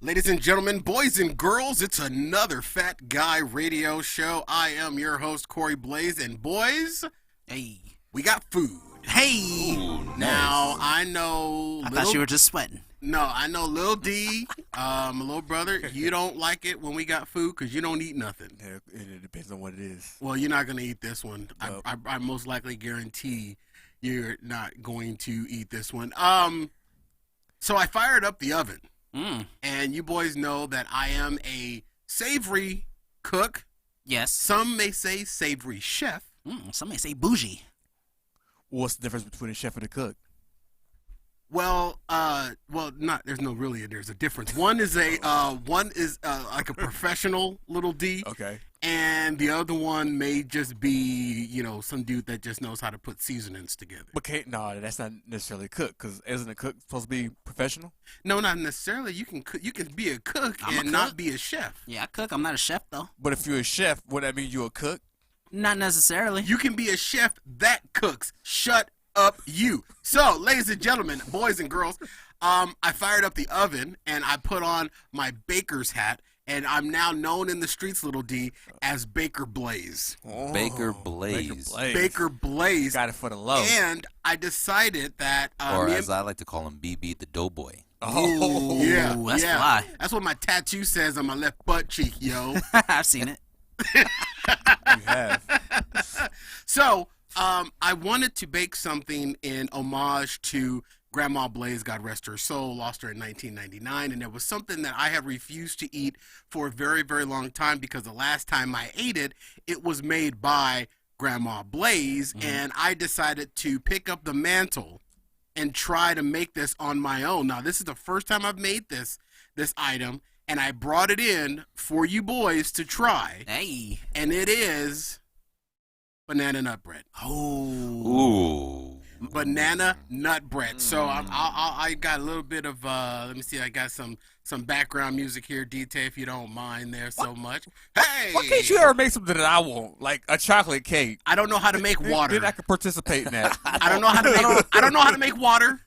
Ladies and gentlemen, boys and girls, it's another Fat Guy Radio Show. I am your host, Corey Blaze, and boys, Hey. we got food. Hey. Ooh, nice. Now, I know... I thought you were just sweating. No, I know Lil D, my little brother, you don't like it when we got food because you don't eat nothing. Yeah, it depends on what it is. Well, you're not going to eat this one. Nope. I most likely guarantee you're not going to eat this one. So I fired up the oven. And you boys know that I am a savory cook. Yes. Some may say savory chef. Some may say bougie. What's the difference between a chef and a cook? Well, there's a difference. One is like a professional little D. Okay. And the other one may just be, some dude that just knows how to put seasonings together. But that's not necessarily a cook, because isn't a cook supposed to be professional? No, not necessarily. You can be a cook and not be a chef. Yeah, I cook. I'm not a chef, though. But if you're a chef, would that mean you're a cook? Not necessarily. You can be a chef that cooks. Shut up, you. So, ladies and gentlemen, boys and girls, I fired up the oven and I put on my baker's hat. And I'm now known in the streets, Little D, as Baker Blaze. Oh, Baker Blaze. Baker Blaze. Got it for the low. And I decided that... or as I like to call him, BB the Doughboy. Oh, yeah. That's fly. That's what my tattoo says on my left butt cheek, yo. I've seen it. you have. So, I wanted to bake something in homage to Grandma Blaze, God rest her soul, lost her in 1999, and it was something that I have refused to eat for a very, very long time because the last time I ate it, it was made by Grandma Blaze, and I decided to pick up the mantle and try to make this on my own. Now, this is the first time I've made this item, and I brought it in for you boys to try, Hey. and it is banana nut bread. Ooh. Banana nut bread. So I got a little bit of let me see. I got some background music here, DT, if you don't mind there so much. Hey, Why can't you ever make something that I want, like a chocolate cake? I don't know how to make water. Then I can participate in that. I don't know how to make. I don't know how to make water.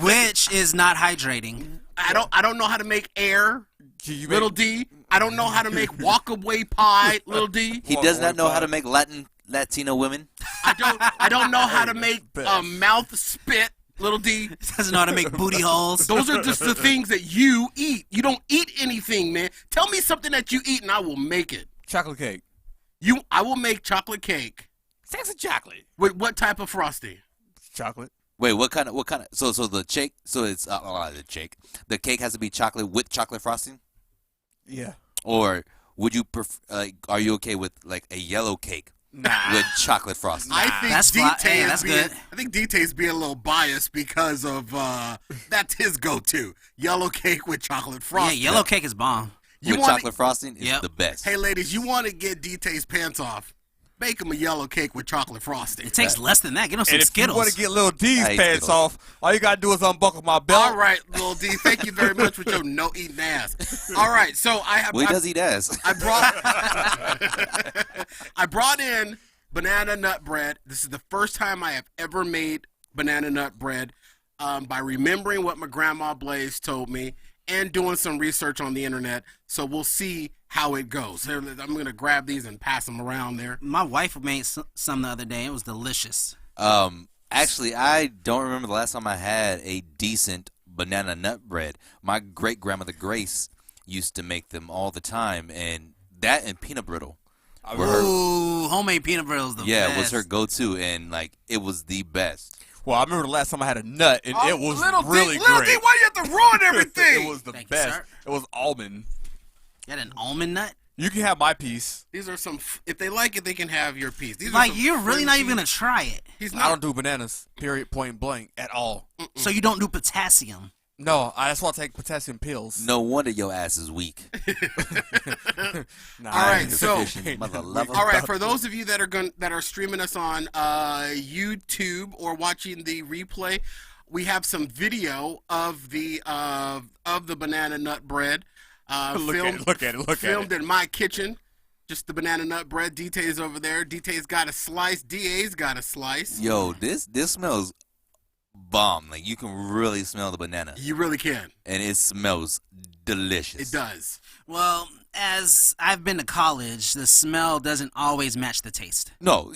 Which is not hydrating. I don't know how to make air. Can you Little D. I don't know how to make walk-away pie. Little D. He does not know how to make Latino women. I don't know how to make mouth spit. Little D. Doesn't know how to make booty holes. Those are just the things that you eat. You don't eat anything, man. Tell me something that you eat and I will make it. Chocolate cake. I will make chocolate cake. Sexy chocolate. With what type of frosting? Chocolate. Wait, what kind of? So the cake. So it's the cake has to be chocolate with chocolate frosting. Yeah. Or would you are you okay with like a yellow cake with chocolate frosting? I think That's DT hey, is that's being. good. I think DT is being a little biased because of that's his go-to yellow cake with chocolate frosting. Yeah, yellow cake is bomb. You with wanna- chocolate frosting is Yep. the best. Hey, ladies, you want to get DT's pants off? Bake him a yellow cake with chocolate frosting. It takes less than that. Get him some And if Skittles. you want to get Lil D's I hate pants Skittles. off, all you gotta do is unbuckle my belt. All right, Lil D. Thank you very much for your no-eating ass. All right, so I have. Well, he does eat ass. I brought in banana nut bread. This is the first time I have ever made banana nut bread by remembering what my grandma Blaze told me and doing some research on the internet. So we'll see how it goes. Here, I'm going to grab these and pass them around there. My wife made some the other day. It was delicious. Actually, I don't remember the last time I had a decent banana nut bread. My great grandmother Grace used to make them all the time, and that and peanut brittle. were her- Ooh, homemade peanut butter is the best. was her go-to, and like it was the best. Well, I remember the last time I had a nut, and it was Little really D, Little great. D, why you have to ruin everything? It was the Thank you, best. sir. It was almond. You had an almond nut? You can have my piece. These are some. If they like it, they can have your piece. These are Like, some you're really not fruity- even going to try it. He's I not. don't do bananas, period, point blank, at all. So you don't do potassium. No, that's why I take potassium pills. No wonder your ass is weak. Nah, All right, so- Efficient mother lover. All right, for those of you that are streaming us on YouTube or watching the replay, we have some video of the banana nut bread. Look at it. Filmed in my kitchen. Just the banana nut bread. DT's over there. DT's got a slice. DA's got a slice. Yo, this smells bomb. Like you can really smell the banana, You really can. and it smells delicious. It does. Well, as I've been to college, the smell doesn't always match the taste. No,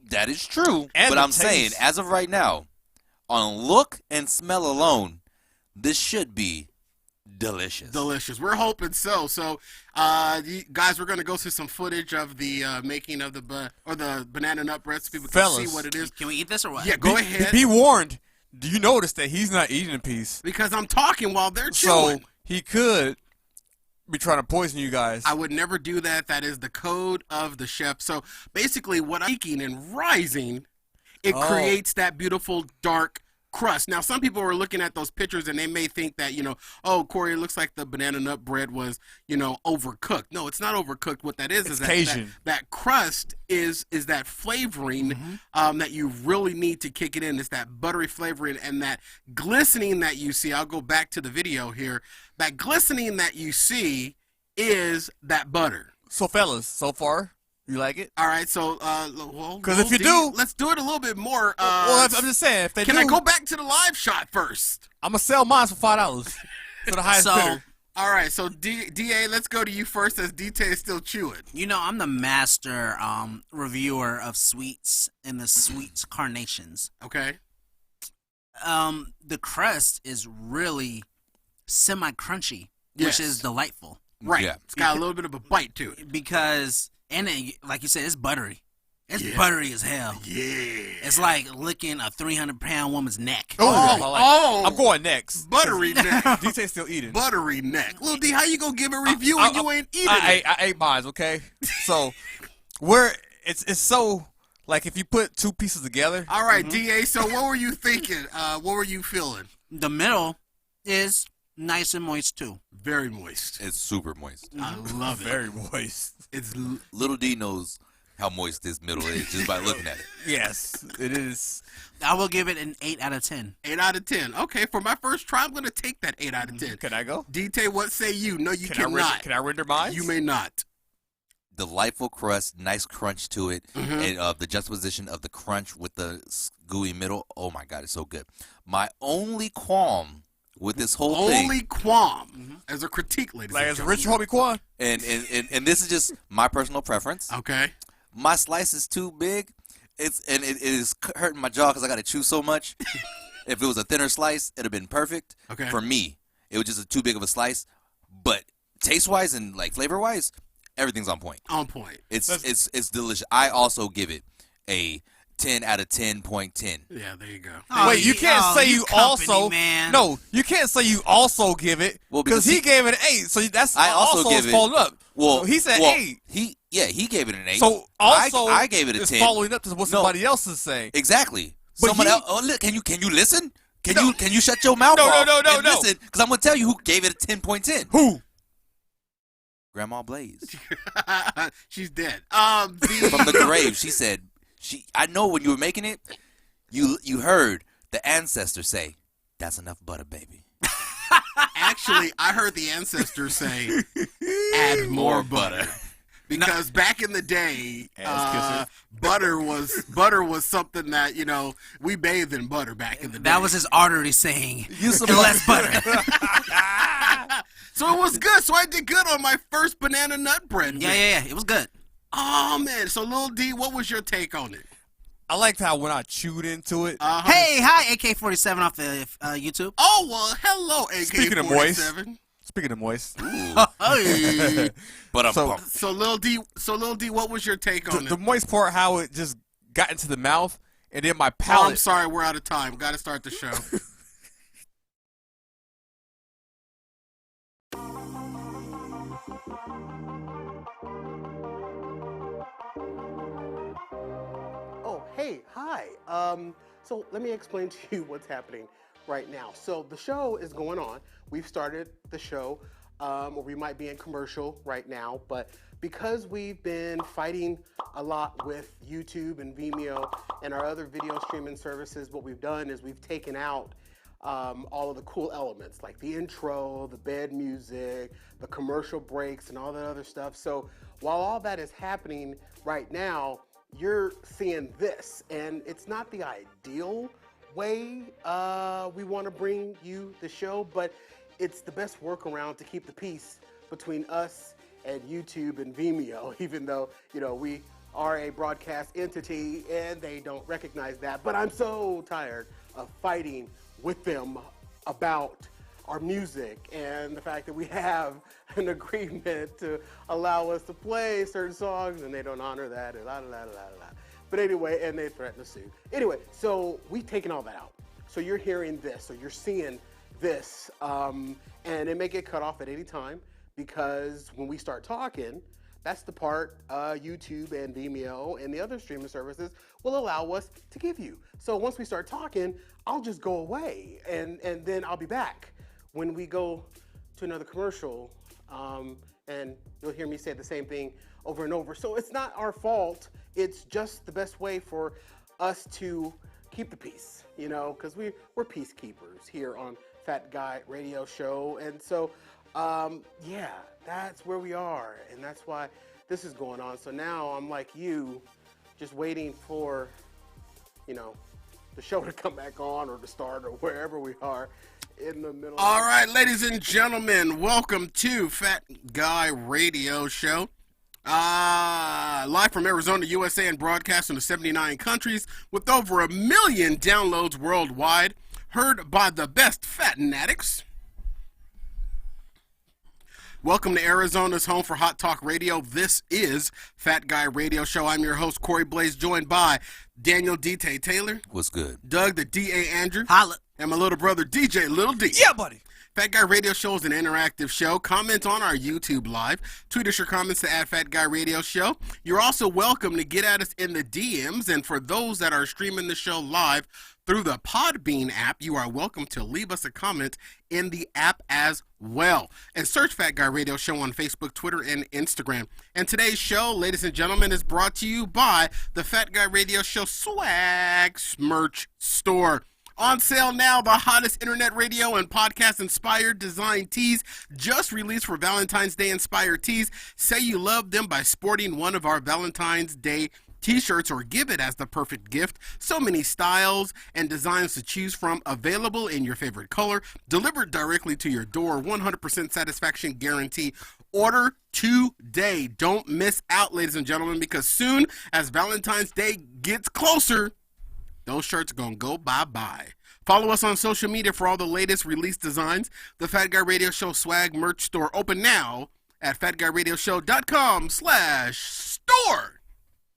that is true. And but the I'm saying, taste. as of right now, on look and smell alone, this should be delicious. Delicious. We're hoping so. So, guys, we're going to go through some footage of the making of the banana nut bread so people can Fellas. see what it is. Can we eat this or what? Yeah, go ahead. Be warned. Do you notice that he's not eating a piece? Because I'm talking while they're So chewing. he could be trying to poison you guys. I would never do that. That is the code of the chef. So basically, what I'm speaking and rising, it creates that beautiful dark crust. Now, some people are looking at those pictures and they may think that, oh, Corey, it looks like the banana nut bread was, overcooked. No, it's not overcooked. What that is It's that Cajun. that crust is that flavoring that you really need to kick it in. It's that buttery flavoring and that glistening that you see. I'll go back to the video here. That glistening that you see is that butter. So, fellas, so far, you like it? All right, so well, 'Cause if you do- let's do it a little bit more. Well, I'm just saying, if they can do, I go back to the live shot first? I'm going to sell mine for $5 for the highest So- bidder. All right, so DA, let's go to you first as DT is still chewing. I'm the master reviewer of sweets and the sweets carnations. Okay. The crust is really semi-crunchy, Yes. which is delightful Right. Yeah. It's got a little bit of a bite to it. because, like you said, it's buttery. It's Yeah. buttery as hell. Yeah. It's like licking a 300-pound woman's neck. I'm going next. Buttery neck. DJ's still eating. Buttery neck. Little D, how you gonna give a review when you ain't eating it? I ate mine, okay? So, it's so, like, if you put two pieces together, All right, DA, so what were you thinking? What were you feeling? The middle is nice and moist too. Very moist. It's super moist. I love it. very moist. It's Little D knows how moist this middle is just by looking at it. Yes, it is. I will give it an 8 out of 10. 8 out of 10. Okay, for my first try, I'm gonna take that 8 out of 10. Can I go? DT, what say you? No, you Can cannot. I render mine? You may not. Delightful crust, nice crunch to it, Mm-hmm. and the juxtaposition of the crunch with the gooey middle. Oh my God, it's so good. My only qualm with this whole thing, Only qualm as a critique, ladies Like, and as a gentlemen. rich homie Quan? and this is just my personal preference. Okay. My slice is too big. It is hurting my jaw because I got to chew so much. If it was a thinner slice, it'd have been perfect. Okay. For me, it was just too big of a slice. But taste wise and like flavor wise, everything's on point. On point. It's delicious. I also give it a 10 out of 10.10. Yeah, there you go. Oh, Wait, you can't say you company, also. man. No, you can't say you also give it. Well, because because he gave it an 8. So that's I also give is it- following up. Well, he said well, 8. He gave it an 8. So also, I gave it a is 10. following up to what No. somebody else is saying. Exactly. But Someone he- else. Oh, look, can you listen? Can you shut your mouth No, off no, and listen? Because I'm gonna tell you who gave it a 10.10. Who? Grandma Blaze She's dead. from the grave. She said, I know when you were making it, you heard the ancestors say, "That's enough butter, baby." Actually, I heard the ancestors say, add more butter. Because back in the day, butter was something that, we bathed in butter back in the day. That was his artery saying, Use some less butter. So it was good. So I did good on my first banana nut bread. Yeah. It was good. Oh, man. So, Lil D, what was your take on it? I liked how when I chewed into it. Hey, hi, AK-47 off the YouTube. Oh, well, hello, AK-47. Speaking of moist. Hey. But I'm So- So, Lil D, what was your take on The it? moist part, how it just got into the mouth, and then my Oh, I'm palate. sorry. We're out of time. Got to start the show. Oh, hey, hi. So let me explain to you what's happening right now. So the show is going on. We've started the show, or we might be in commercial right now, but because we've been fighting a lot with YouTube and Vimeo and our other video streaming services, what we've done is we've taken out all of the cool elements like the intro, the bed music, the commercial breaks, and all that other stuff. So while all that is happening right now, you're seeing this, and it's not the ideal way we want to bring you the show, but it's the best workaround to keep the peace between us and YouTube and Vimeo, even though, we are a broadcast entity and they don't recognize that. But I'm so tired of fighting with them about our music and the fact that we have an agreement to allow us to play certain songs and they don't honor that and la la la la la. But anyway, and they threaten to sue. Anyway, so we've taken all that out. So you're hearing this, so you're seeing this, and it may get cut off at any time because when we start talking, that's the part YouTube and Vimeo and the other streaming services will allow us to give you. So once we start talking, I'll just go away and then I'll be back when we go to another commercial, and you'll hear me say the same thing over and over. So it's not our fault. It's just the best way for us to keep the peace, because we're peacekeepers here on Fat Guy Radio Show. And so, yeah, that's where we are. And that's why this is going on. So now I'm like you, just waiting for, the show to come back on or to start or wherever we are in the middle. All right, ladies and gentlemen, welcome to Fat Guy Radio Show. Live from Arizona, USA, and broadcast into 79 countries with over 1 million downloads worldwide. Heard by the best fattenatics. Welcome to Arizona's home for Hot Talk Radio. This is Fat Guy Radio Show. I'm your host, Corey Blaze, joined by Daniel D.T. Taylor. What's good? Doug, the D.A. Andrew. Holla. And my little brother, DJ Little D. Yeah, buddy. Fat Guy Radio Show is an interactive show. Comment on our YouTube Live. Tweet us your comments to @Fat Guy Radio Show. You're also welcome to get at us in the DMs. And for those that are streaming the show live through the Podbean app, you are welcome to leave us a comment in the app as well. And search Fat Guy Radio Show on Facebook, Twitter, and Instagram. And today's show, ladies and gentlemen, is brought to you by the Fat Guy Radio Show Swag Merch Store. On sale now, the hottest internet radio and podcast-inspired design tees just released for Valentine's Day inspired tees. Say you love them by sporting one of our Valentine's Day t-shirts or give it as the perfect gift. So many styles and designs to choose from, available in your favorite color, delivered directly to your door, 100% satisfaction guarantee. Order today. Don't miss out, ladies and gentlemen, because soon as Valentine's Day gets closer, those shirts are going to go bye-bye. Follow us on social media for all the latest release designs. The Fat Guy Radio Show Swag Merch Store, open now at fatguyradioshow.com/store.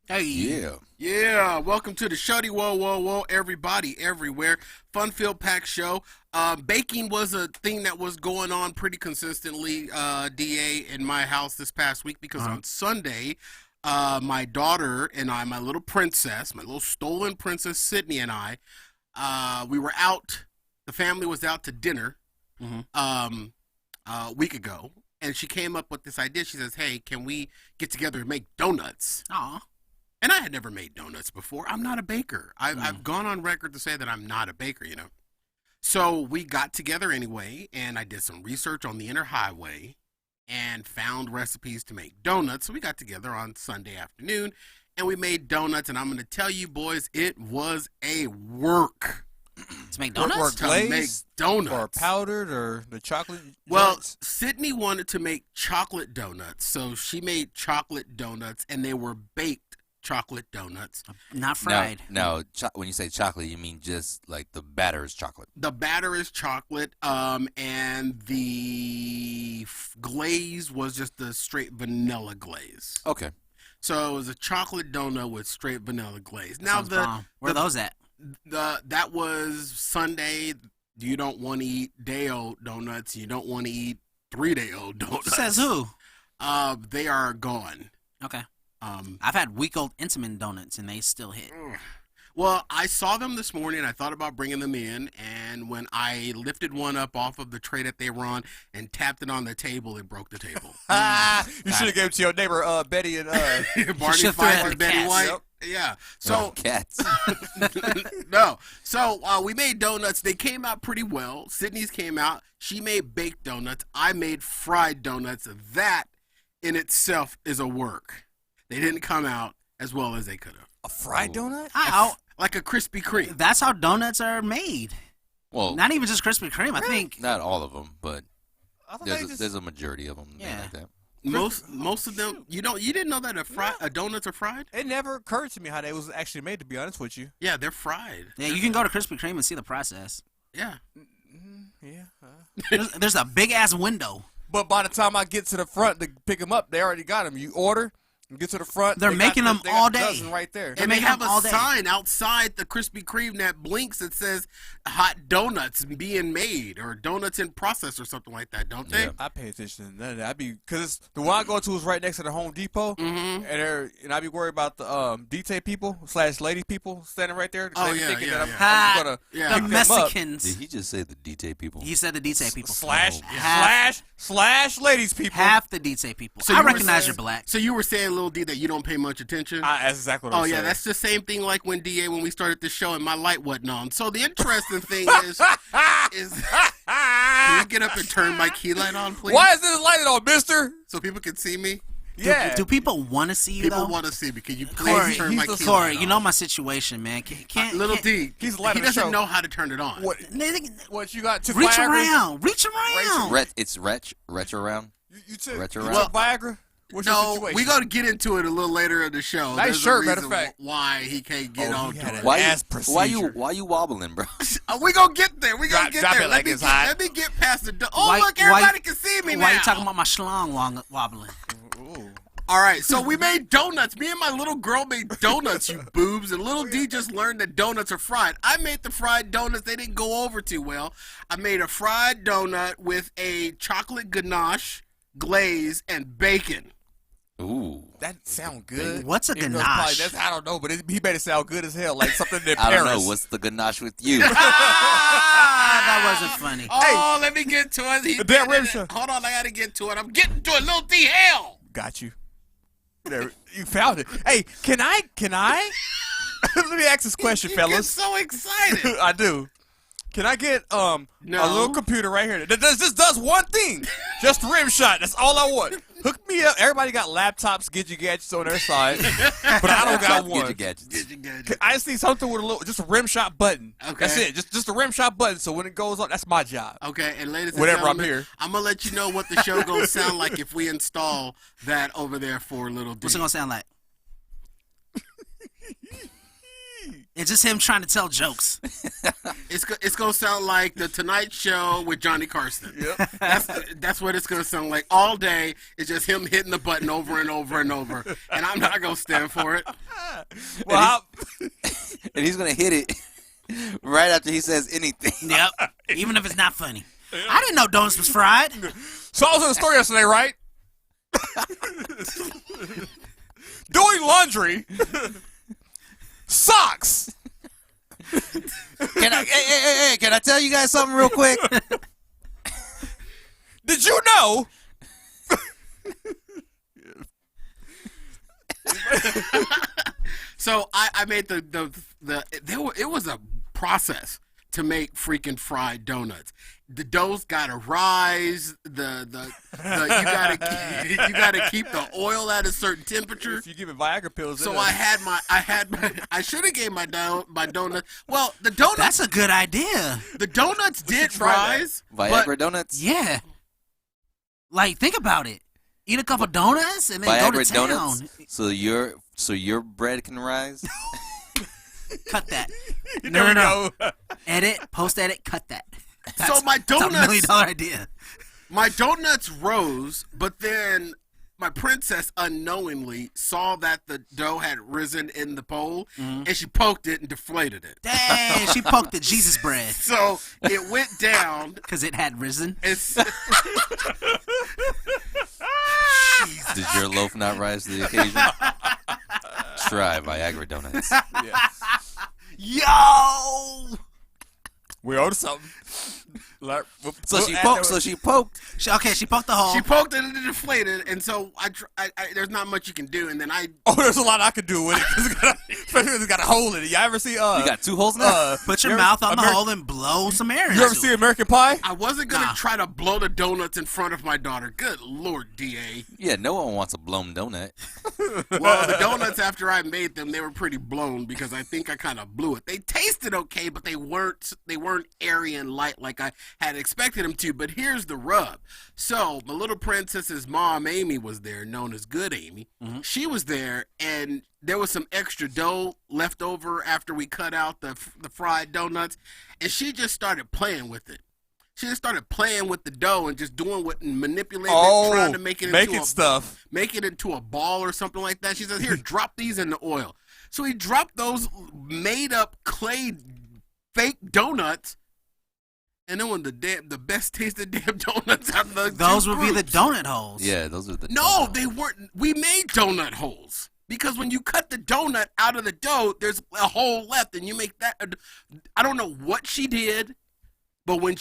Hey. Yeah. Yeah, welcome to the Shuddy Whoa Whoa Whoa, everybody, everywhere. Fun-filled packed show. Baking was a thing that was going on pretty consistently, DA, in my house this past week because on Sunday, my daughter and I, my little princess, my little stolen princess, Sydney, and I, we were out. The family was out to dinner a week ago, and she came up with this idea. She says, hey, can we get together and make donuts? Aw. And I had never made donuts before. I'm not a baker. I've gone on record to say that I'm not a baker, So we got together anyway, and I did some research on the inner highway and found recipes to make donuts. So we got together on Sunday afternoon, and we made donuts. And I'm going to tell you, boys, it was a work. To make donuts? Or To glazed, make donuts. or powdered, or the chocolate. Well, joints? Sydney wanted to make chocolate donuts, so she made chocolate donuts, and they were baked chocolate donuts. Not fried. Now, when you say chocolate, you mean just like the batter is chocolate. The batter is chocolate, and the glaze was just the straight vanilla glaze. Okay. So it was a chocolate donut with straight vanilla glaze. Now Sounds bomb. Where are those at? that was Sunday. You don't want to eat day-old donuts. You don't want to eat 3-day-old donuts. Says who? They are gone. Okay. I've had week-old Intamin donuts, and they still hit. Well, I saw them this morning. I thought about bringing them in, and when I lifted one up off of the tray that they were on and tapped it on the table, it broke the table. You should have gave it to your neighbor Betty and Barney should've Fife threw it and at Betty cats. White. Yep. Yeah. Oh, So cats. no. So we made donuts. They came out pretty well. Sydney's came out. She made baked donuts. I made fried donuts. That in itself is a work. They didn't come out as well as they could have. a fried donut. Like a Krispy Kreme. That's how donuts are made. Well, Not even just Krispy Kreme. I think not all of them, but I thought they just... There's a majority of them Yeah. like that. Most of them, you didn't know that donuts are fried? It never occurred to me how they was actually made, to be honest with you. Yeah, they're fried. Yeah, you can go to Krispy Kreme and see the process. Yeah. Yeah. There's a big ass window. But by the time I get to the front to pick them up, they already got them. You order, you get to the front. They're they making got them all they got a day. dozen right there. And they make have them a all day. sign outside the Krispy Kreme that blinks that says hot donuts being made or donuts in process or something like that, don't they? Yeah. I pay attention to none of that. Because the one I go to is right next to the Home Depot, Mm-hmm. and I be worried about the DT people / lady people standing right there. Oh, They be yeah, thinking yeah, that yeah. I'm gonna Yeah. The pick them up. Mexicans. Did he just say the DT people? He said the DT people. / ladies people. Half the DT people. So I you were recognize saying- you're black. So you were saying, Lil D, that you don't pay much attention? That's exactly what I'm Oh saying. yeah, that's the same thing like when when we started the show and my light wasn't on. So the interesting thing is can you get up and turn my key light on, please? Why is this lighted on, mister? So people can see me. Yeah. Do people want to see you People though? want to see me. Can you please Corey, turn my key light Corey, on? you know my situation, man. Can't Little can't- D, He's he lighting the doesn't show. know how to turn it on. What? Nigga, What you got? Took reach Viagra? around, reach around. It's retch around. You took, Retro you round? took Viagra? What's your No, situation? we're going to get into it a little later in the show. Nice There's shirt, a matter reason of fact. why he can't get Oh, on he to had it. an Why ass procedure. why you wobbling, bro? We're going to get there. We're going to get Drop there. it like it's hot. Let me get past the... Oh, Why- look, why- everybody can see me now. Why you talking about my schlong wobbling? Ooh. All right, so we made donuts. Me and my little girl made donuts, you boobs. And little D just learned that donuts are fried. I made the fried donuts. They didn't go over too well. I made a fried donut with a chocolate ganache, glaze, and bacon. Ooh. That sound good. What's a Even though ganache? probably I don't know, but he made it sound good as hell, like something in I Paris. don't know. What's the ganache with you? Ah, that wasn't funny. Oh, let me get to it. The damn rim shot. Hold on, I got to get to it. I'm getting to it. Little D, hell. Got you. There, you found it. Hey, can I? Let me ask this question, You get fellas. so excited. I do. Can I get No. a little computer right here that does one thing? Just rim shot. That's all I want. Hook me up. Everybody got laptops, get your gadgets on their side, but I don't got Get one. your gadgets. I just need something with just a rim shot button. Okay. That's it. Just a rim shot button. So when it goes up, that's my job. Okay, and ladies and Whenever I'm gentlemen, here. I'm going to let you know what the show going to sound like if we install that over there for Little D. What's it gonna sound like? It's just him trying to tell jokes. It's going to sound like The Tonight Show with Johnny Carson. Yep. That's what it's going to sound like all day. It's just him hitting the button over and over and over. And I'm not going to stand for it. Well, And he's gonna hit it right after he says anything. Yep. Even if it's not funny. I didn't know donuts was fried. so I was in the store yesterday, right? Doing laundry. Socks. Can I? Hey! Can I tell you guys something real quick? Did you know? So I made it was a process to make freaking fried donuts. The dough's gotta rise. The you gotta keep the oil at a certain temperature. If you give it Viagra pills, So I should have gave my donut. Well, the donuts That's a good idea. the donuts did try that. rise. Viagra donuts. Yeah. Like, think about it. Eat a couple donuts and then go Viagra to town. donuts. So your bread can rise. Cut that. you No. know. Edit, post-edit, cut that. So my That's a $1 donuts, million idea. my donuts rose, but then my princess unknowingly saw that the dough had risen in the bowl, and she poked it and deflated it. Dang, she poked the Jesus bread So it went down. because it had risen. It's Did your loaf not rise to the occasion? Try Viagra donuts. Yeah. Yo! We owe something. Like, So she poked. She poked the hole. she poked it and it deflated, and so I there's not much you can do, and then I Oh, there's a lot I could do with it. 'Cause especially if it's got a hole in it. Y'all ever see? You got 2 holes now. Put your you ever- mouth on the Ameri- hole and blow some air You ever into see it. American Pie? I wasn't gonna Nah. try to blow the donuts in front of my daughter. Good Lord, Da. Yeah, no one wants a blown donut. Well, the donuts after I made them, they were pretty blown because I think I kind of blew it. They tasted okay, but they weren't airy and light like had expected him to. But here's the rub. So my little princess's mom, Amy, was there, known as Good Amy. Mm-hmm. She was there, and there was some extra dough left over after we cut out the fried donuts, and she just started playing with it. She just started playing with the dough and just doing what, manipulating it, trying to make it into a ball or something like that. She said, "Here, drop these in the oil." So he dropped those made up clay fake donuts, and then when the best tasted damn donuts out of those would be the donut holes. Yeah, those are the. No, they weren't. We made donut holes. Because when you cut the donut out of the dough, there's a hole left, and you make that. I don't know what she did. But when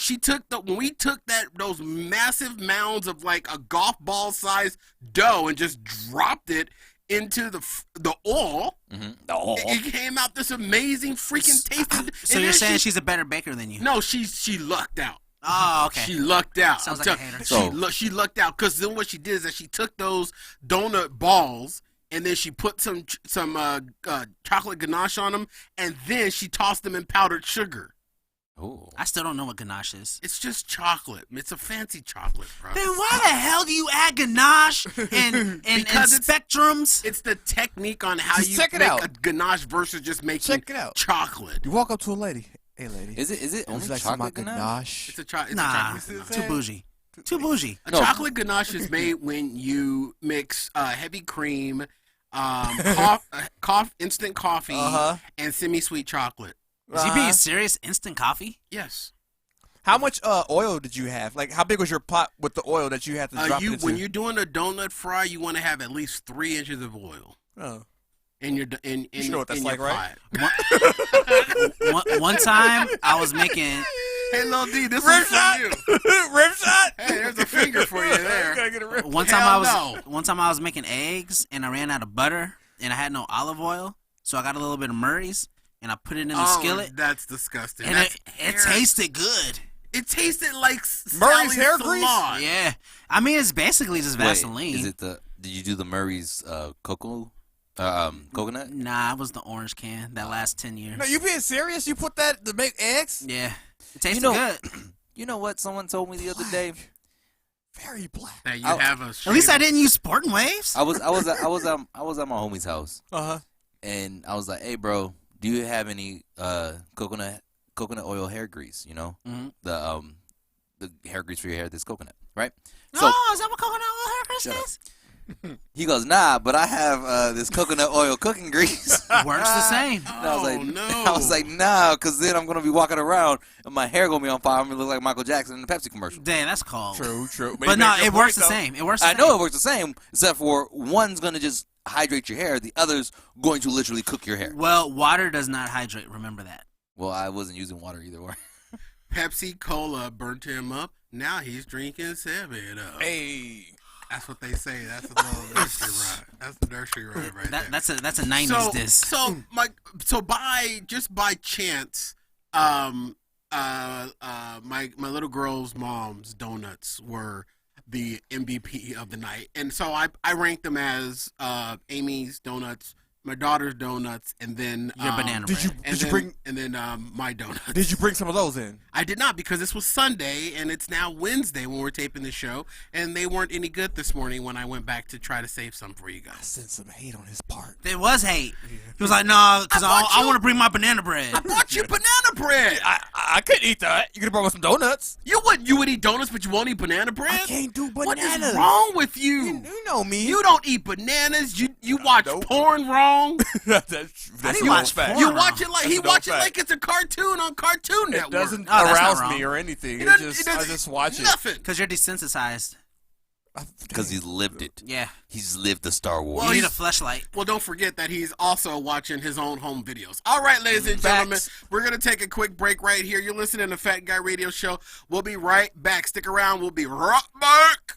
we took those massive mounds of like a golf ball size dough and just dropped it into the oil, it came out this amazing freaking tasting. So you're saying she's a better baker than you? No, she lucked out. Oh, okay. She lucked out. Sounds like a hater. She lucked out because then what she did is that she took those donut balls and then she put some chocolate ganache on them, and then she tossed them in powdered sugar. Ooh. I still don't know what ganache is. It's just chocolate. It's a fancy chocolate, bro. Then why the hell do you add ganache and spectrums? It's the technique on how Just you check it make out. a ganache versus just making chocolate. You walk up to a lady. Hey, lady. Is it only like some chocolate ganache? It's a chocolate Too bougie. Too bougie. A chocolate ganache is made when you mix heavy cream, instant coffee, and semi-sweet chocolate. Is he being serious? Instant coffee? Yes. How much oil did you have? Like, how big was your pot with the oil that you had to drop it into? When you're doing a donut fry, you want to have at least 3 inches of oil. Oh. In your you know what that's like, right? One time, I was making... Hey, Lil D, this Rim is shot? for you. Rim shot? Hey, there's a finger for you there. Gotta get a rim. One time I was making eggs, and I ran out of butter, and I had no olive oil, so I got a little bit of Murray's, and I put it in the skillet. That's disgusting. And it tasted good. It tasted like Murray's Sally's hair grease? salon. Yeah. I mean, it's basically just Vaseline. Wait, is it did you do the Murray's coconut? Nah, it was the orange can that last 10 years. No, you being serious? You put that to make eggs? Yeah. It tasted good. You know what someone told me the other day? Very black. That you have a At least I didn't use Sporting Waves. I was at my homie's house. And I was like, "Hey, bro, do you have any coconut oil hair grease? You know, the hair grease for your hair that's coconut, right?" So, is that what coconut oil hair grease is? He goes, "Nah, but I have this coconut oil cooking grease." Works the same. And I was like, no. I was like, "Nah, because then I'm gonna be walking around and my hair gonna be on fire. I'm gonna look like Michael Jackson in the Pepsi commercial." Damn, that's cold. True. But no, it works the same. It works the I same. know it works the same, except for one's gonna just hydrate your hair, the other's going to literally cook your hair. Well, water does not hydrate. Remember that. Well, I wasn't using water either way. Pepsi Cola burnt him up. Now he's drinking 7-Up. Hey. That's what they say. That's a little nursery rhyme. That's the nursery rhyme right there. That's a 90s diss. So by chance, my little girl's mom's donuts were the MVP of the night, and so I ranked them as Amy's donuts, my daughter's donuts, and then your banana bread. Did you bring my donuts? Did you bring some of those in? I did not, because this was Sunday and it's now Wednesday when we're taping the show, and they weren't any good this morning when I went back to try to save some for you I guys. sent some hate on his part. There was hate. He was like, "No, because I want to bring my banana bread." I brought you banana bread. I couldn't eat that. You could have brought me some donuts. You would eat donuts, but you won't eat banana bread? I can't do bananas. What is wrong with you? You know me. You don't eat bananas. You watch porn wrong. that's I didn't your watch fact. porn. You watch it like That's he an watch it old like it's a cartoon on Cartoon It Network. doesn't Oh, that's not arouse wrong. me or anything. It I doesn't- just watch it. Nothing. Because you're desensitized. Because he's lived it. Yeah. He's lived the Star Wars. You need a fleshlight. Well, don't forget that he's also watching his own home videos. All right, ladies and gentlemen, we're going to take a quick break right here. You're listening to Fat Guy Radio Show. We'll be right back. Stick around. We'll be right back.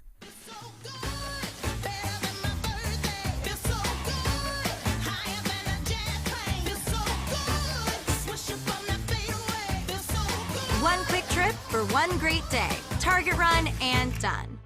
One quick trip for one great day. Target run and done.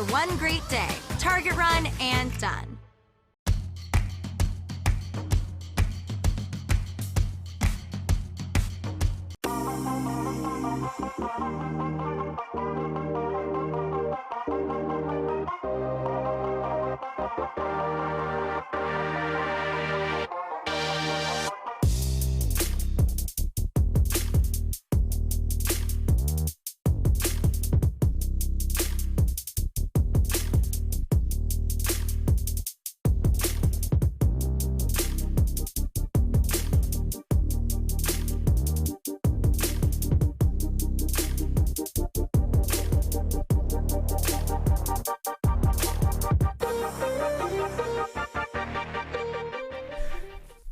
for one great day. Target run and done.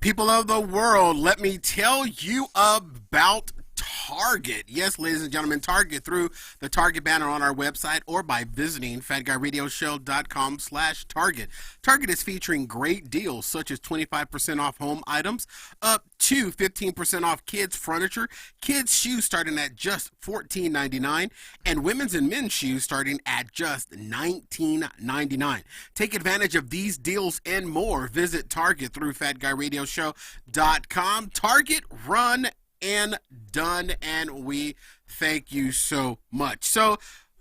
People of the world, let me tell you about Target. Yes, ladies and gentlemen, Target through the Target banner on our website or by visiting FatGuyRadioShow.com/Target. Target is featuring great deals such as 25% off home items, up to 15% off kids furniture, kids shoes starting at just $14.99, and women's and men's shoes starting at just $19.99. Take advantage of these deals and more. Visit Target through FatGuyRadioShow.com. Target, run and done, and we thank you so much. So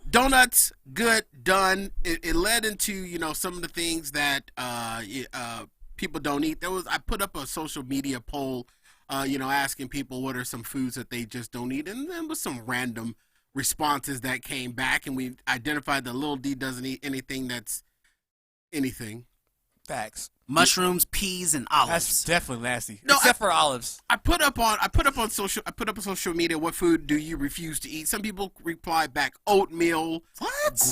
donuts, good, done. It led into some of the things that people don't eat. I put up a social media poll, asking people what are some foods that they just don't eat, and then with some random responses that came back, and we identified that Lil D doesn't eat anything that's anything. Facts. Mushrooms, peas, and olives. That's definitely nasty. No, Except for olives. I put up on social media, what food do you refuse to eat? Some people reply back oatmeal,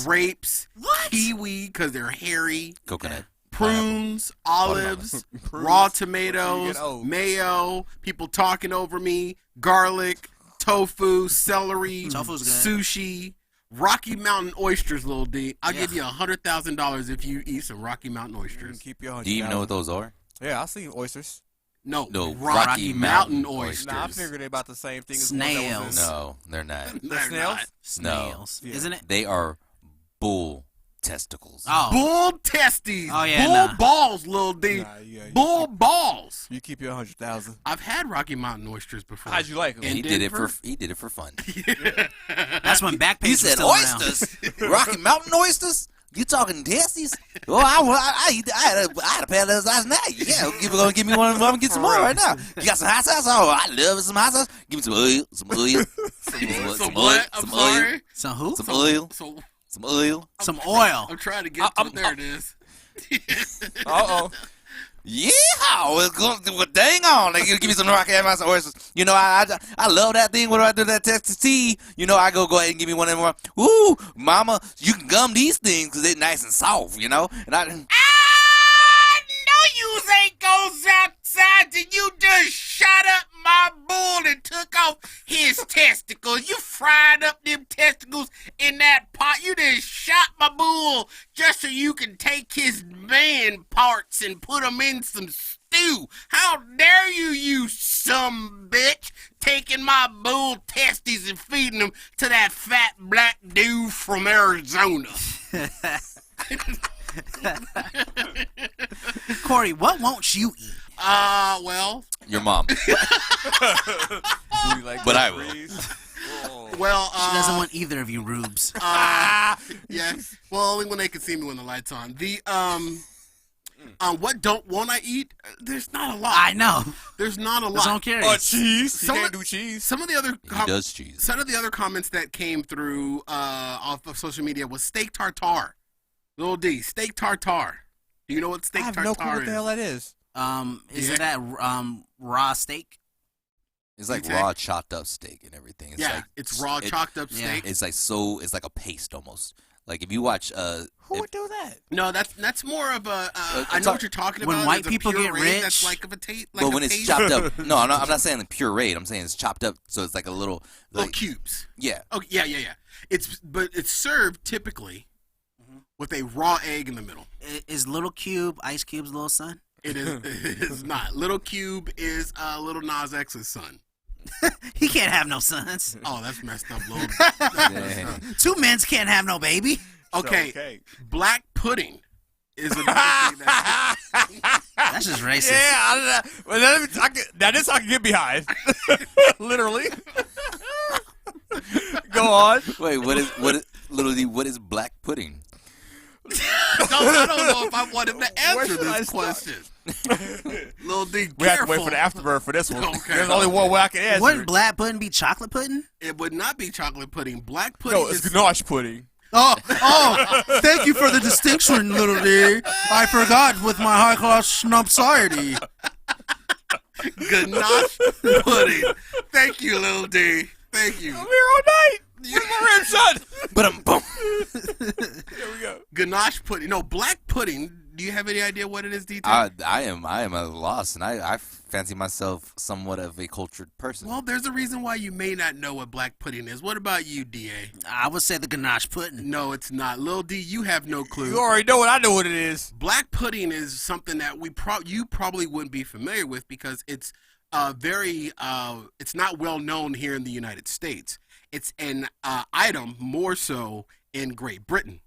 grapes, kiwi because they're hairy, Coconut. prunes, olives, raw tomatoes, mayo, people talking over me, garlic, tofu, celery, Tofu's good. sushi, Rocky Mountain oysters, Lil D. I'll give you $100,000 if you eat some Rocky Mountain oysters. Keep your Do you even know what those are? Yeah, I've seen oysters. No, Rocky Mountain oysters. Nah, I figured they're about the same thing as Snails. No, they're not. They're snails? not. Snails. Yeah. Isn't it? They are bull testicles. Oh. Bull testes. Oh, yeah, Bull nah. balls, Lil D. Bull balls. You keep your 100,000. I've had Rocky Mountain oysters before. How'd you like them? In He did it Denver? for fun. That's when Backpage He was said still oysters, Rocky Mountain oysters. You talking testes? Oh, I had a pair of those last night. Yeah, you're gonna give me one. I'm gonna get some more right now. You got some hot sauce? Oh, I love some hot sauce. Give me some oil, some oil, Some what? I'm sorry. oil, Some who? some oil, So some oil. Some oil. I'm trying to get to there. It is. Uh-oh. Yeah, well, dang on. Like, give me some Rocky Mountain oysters. You know, I love that thing. What do I do? That Texas tea. You know, I go ahead and give me one of them. Ooh, mama, you can gum these things because they're nice and soft, you know? And I know you ain't goes outside and you just shot up my bull and took off his testicles. You fried up them testicles in that pot. You just shot my bull just so you can take his man parts and put them in some stew. How dare you, you some bitch, taking my bull testes and feeding them to that fat black dude from Arizona. Corey, what won't you eat? Well, your mom. But I will. well, She doesn't want either of you rubes. yeah. Well, only when they can see me when the light's on. The what don't want I eat? There's not a lot. I know. There's not a That's all I'm lot. curious. Cheese. You Some can't of- do cheese. Some of the other He does cheese. some of the other comments that came through off of social media was steak tartare. Little D, steak tartare. Do you know what steak I have tartare no clue what is? the hell that is. Is Yeah. it that raw steak? It's like Exactly. raw chopped up steak and everything. It's Yeah, like, it's raw chopped up yeah. steak. It's like it's like a paste almost. Like if you watch Who would do that? No, that's more of a. I it's know all- what you're talking when about. white It's a people get puree rich- that's like of a taste. Like but a when it's paste. chopped up, no, I'm not saying the pureed. I'm saying it's chopped up, so it's like a little, little like, cubes. yeah. Oh yeah. But it's served typically with a raw egg in the middle. Is Little Cube Ice Cube's little son? It is. It is not. Little Cube is Little Nas X's son. He can't have no sons. Oh, that's messed up, Lord. Dang. Two men's can't have no baby. Okay. Black pudding is another thing that That's just racist. Yeah, now this I can get behind. Literally. Go on. Wait, what is black pudding? I don't know if I want him to Where answer should I this start? question. Lil D, We have to wait careful. for the afterburn for this one. Okay. There's only one way I can answer. Wouldn't black pudding be chocolate pudding? It would not be chocolate pudding. Black pudding No, it's is ganache pudding. Oh, thank you for the distinction, little D. I forgot with my high-class snobsociety. ganache pudding. Thank you, Lil D. Thank you. I'm here all night. Where's my rim shot? But I'm boom. There we go. Ganache pudding. No, black pudding. Do you have any idea what it is, DT? I am at a loss, and I fancy myself somewhat of a cultured person. Well, there's a reason why you may not know what black pudding is. What about you, DA? I would say the ganache pudding. No, it's not. Lil D, you have no clue. You already know what I know what it is. Black pudding is something that you probably wouldn't be familiar with because it's it's not well known here in the United States. It's an item more so in Great Britain,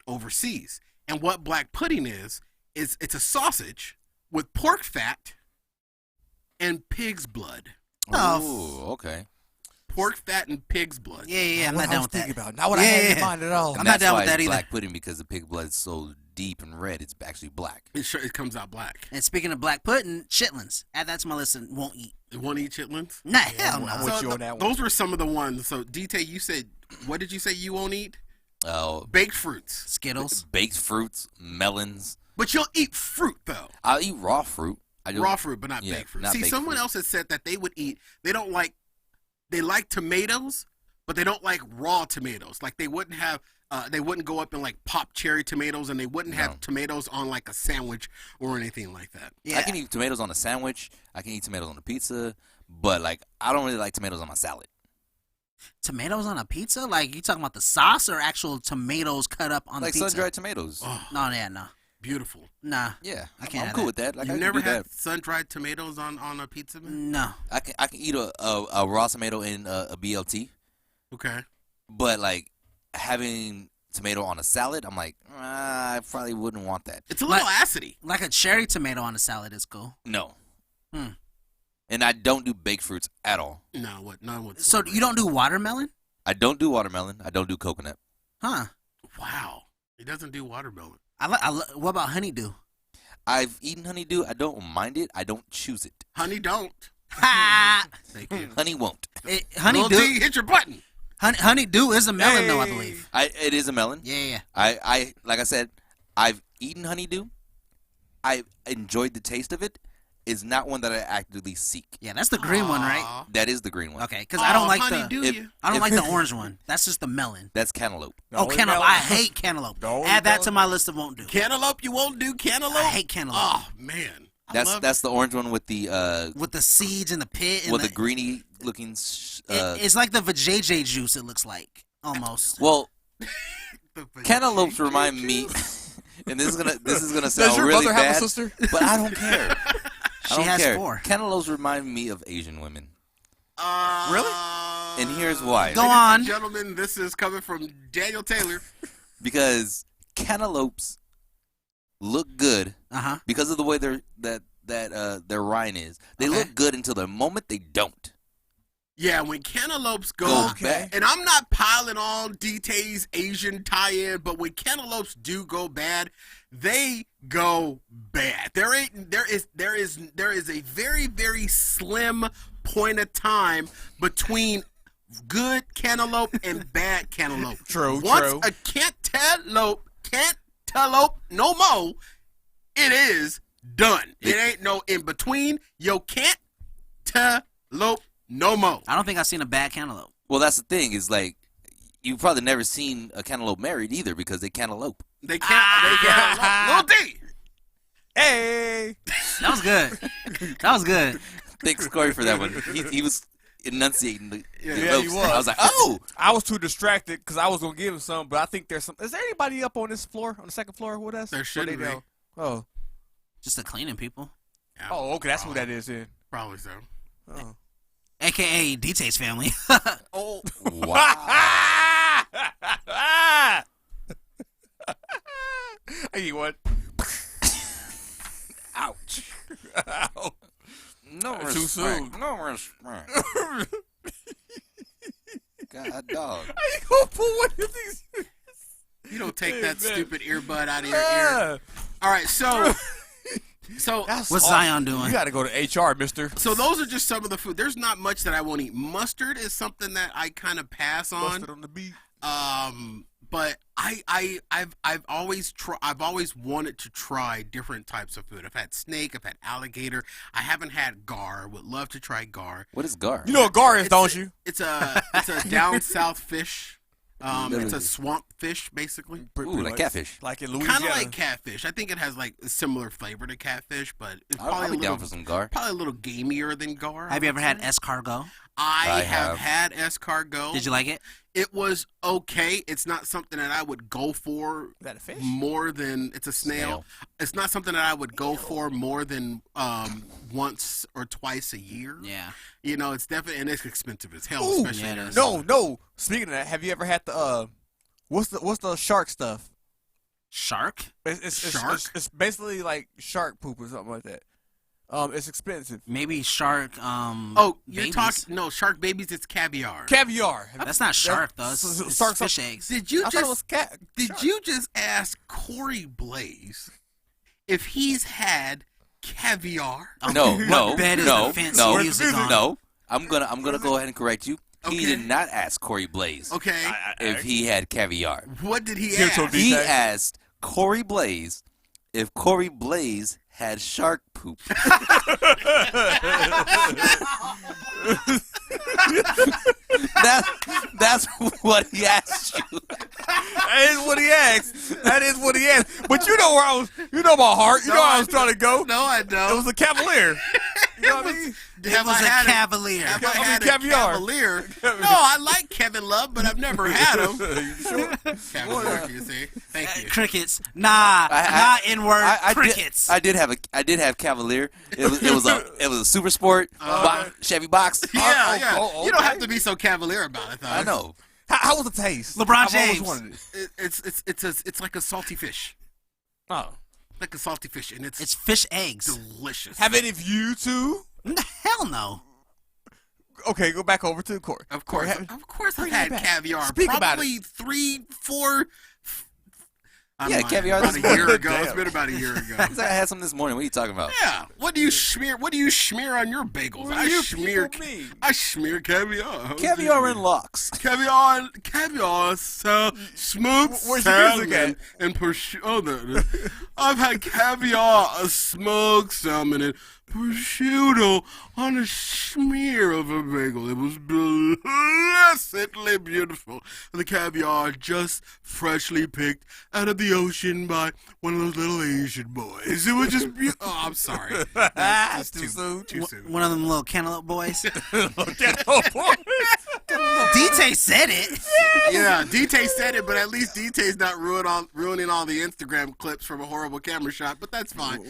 overseas. And what black pudding is it's a sausage with pork fat and pig's blood. Oh, okay. Pork fat and pig's blood. Yeah, I'm not down with that. About. Not what I had in mind at all. I'm And not that's down why with that it's either. black pudding, because the pig blood is so deep and red. It's actually black. It comes out black. And speaking of black pudding, chitlins. Add that to my list and won't eat. You want to eat chitlins? Nah, hell I'm no. with you on that one. Those were some of the ones. So, DT, you said, what did you say you won't eat? Oh, Baked fruits. Skittles. baked fruits, melons. But you'll eat fruit, though. I'll eat raw fruit. I don't- Raw fruit, but not Yeah, baked fruit. not See, baked someone fruit. else has said that they like tomatoes, but they don't like raw tomatoes. Like they wouldn't go up and like pop cherry tomatoes, and they wouldn't have No. tomatoes on like a sandwich or anything like that. Yeah. I can eat tomatoes on a sandwich. I can eat tomatoes on a pizza, but like I don't really like tomatoes on my salad. Tomatoes on a pizza? Like, you talking about the sauce or actual tomatoes cut up on Like the pizza? sun-dried tomatoes. Oh, No, yeah, no. beautiful. Nah. Yeah, I can't I'm have cool that. with that. Like, You I can never do that. had sun-dried tomatoes on a pizza, man? No. I can eat a raw tomato in a BLT, Okay. but like having tomato on a salad, I'm like, I probably wouldn't want that. It's a little Like- acidy. Like a cherry tomato on a salad is cool. No. Hmm. And I don't do baked fruits at all. No, none whatsoever. So you don't do watermelon? I don't do watermelon. I don't do coconut. Huh. Wow. He doesn't do watermelon. What about honeydew? I've eaten honeydew. I don't mind it. I don't choose it. Honey, don't. Ha! Thank you. Honey won't. Lil Honeydew. D, hit your button. Honeydew is a melon, though, I Hey. believe. It is a melon. Yeah. I like I said, I've eaten honeydew. I enjoyed the taste of it. It's not one that I actively seek. Yeah, that's the green one, right? Aw. That is the green one. Okay, because I don't like honey, the do if- you? I don't if- like the orange one. That's just the melon. That's cantaloupe. Oh, cantaloupe. I hate cantaloupe. No, Add that to no. my list of won't do. Cantaloupe, you won't do cantaloupe? I hate cantaloupe. Oh, man. I love That's the orange one with the With the seeds and the pit. And with the greeny looking. it's like the vajayjay juice, it looks like. Almost. Well, the cantaloupes vajayjay remind me, juice. and this is gonna Does sound your really mother have a bad, sister? but I don't care. I She don't has care. 4. Cantaloupes remind me of Asian women, Really? and here's why. Go Ladies on. and gentlemen, this is coming from Daniel Taylor. Because cantaloupes look good Uh-huh. because of the way their rind is. They Okay. look good until the moment they don't. Yeah, when cantaloupes go, Go Okay. back. and I'm not piling on DT's Asian tie-in, but when cantaloupes do go bad, they go bad. There is a very, very slim point of time between good cantaloupe and bad cantaloupe. True, Once true. a cantaloupe no more, it is done. It ain't no in between. Yo, cantaloupe no more. I don't think I've seen a bad cantaloupe. Well, that's the thing. Is like you've probably never seen a cantaloupe married either because they cantaloupe. They can't. Lil D. Hey. That was good. That was good. Thanks, Corey, for that one. He was enunciating the Yeah, he lopes. was. I was like, oh, I was too distracted because I was gonna give him some, but I think there's some. Is there anybody up on this floor, on the second floor with us? There Or shouldn't they be. don't? Oh. Just the cleaning people. Yeah, Oh, okay. That's who that is then. probably so. Oh. AKA DT's family. Oh, wow. He would. Ouch. Ow. No Too respect. soon. No respect. God, dog. How you gonna pull one of these? You don't take Hey, that man. stupid earbud out of your ear. Yeah. All right, so What's Zion doing? You got to go to HR, mister. so those are just some of the food. There's not much that I won't eat. Mustard is something that I kind of pass on. Mustard on the beat. But I've always wanted to try different types of food. I've had snake, I've had alligator. I haven't had gar. Would love to try gar. What is gar? You know what gar is, don't you? It's a down south fish. It's Literally. a swamp fish, basically. Ooh, like catfish. Like in Louisiana. Kind of like catfish. I think it has like a similar flavor to catfish, but it's I'll probably be down for some gar. probably a little gamier than gar. Have you ever had escargot? I have. have had escargot. Did you like it? It was okay. It's not something that I would go for Is that a fish? more than it's a snail. It's not something that I would go for more than once or twice a year. Yeah. You know, it's definitely and it's expensive as hell, Ooh, especially yeah, in it is. Arizona. No. Speaking of that, have you ever had the what's the shark stuff? Shark? Shark? It's basically like shark poop or something like that. It's expensive. Maybe shark. Oh, you're babies. talking no shark babies. It's caviar. Caviar. That's not shark though. It's, That's- it's shark's fish eggs. Did you I thought it was just shark. you just ask Corey Blaze if he's had caviar? No, no, bed is no, the fancy no, music on? no. I'm gonna go ahead and correct you. He Okay. did not ask Corey Blaze Okay, if he had caviar. what did he Give it to him, ask? He DJ. asked Corey Blaze if Corey Blaze had shark poop. That's what he asked you. That is what he asked. That is what he asked. But you know where I was. You know my heart. You know where I was trying to go. No, I don't. It was a Cavalier. You know what I mean? Have was I a had cavalier. Have I I mean, had caviar. a cavalier? No, I like Kevin Love, but I've never had him. You sure? Cavalier, you see? Thank you. Crickets. Nah, not in word. Crickets. I did have Cavalier. It was a super sport Chevy box. Yeah, yeah. oh, You don't okay. have to be so cavalier about it, though. I know. How was the taste? LeBron I've always James. wanted it. It's like a salty fish, Oh. like a salty fish, and It's fish eggs. delicious. Have any of you two? Hell no. Okay, go back over to the court. Of course, Have- I've Bring had it back. caviar. Speak about Probably 3, 4. Yeah, caviar About this a year morning. ago. It's Damn. been about a year ago. I had some this morning. What are you talking about? Yeah. What do you smear on your bagels? What do you people mean? I smear caviar. Caviar and locks. Caviar, smoked Where's the music salmon at? and prosciutto. I've had caviar, a smoked salmon, and prosciutto on a smear of a bagel. It was blessedly beautiful. The caviar just freshly picked out of the ocean by one of those little Asian boys. It was just beautiful. Oh, I'm sorry. That's Too soon. Too soon. One of them little cantaloupe boys. Get over it. DT said it. Yeah, DT said it, but at least DT's not ruining all the Instagram clips from a horrible camera shot, but that's fine.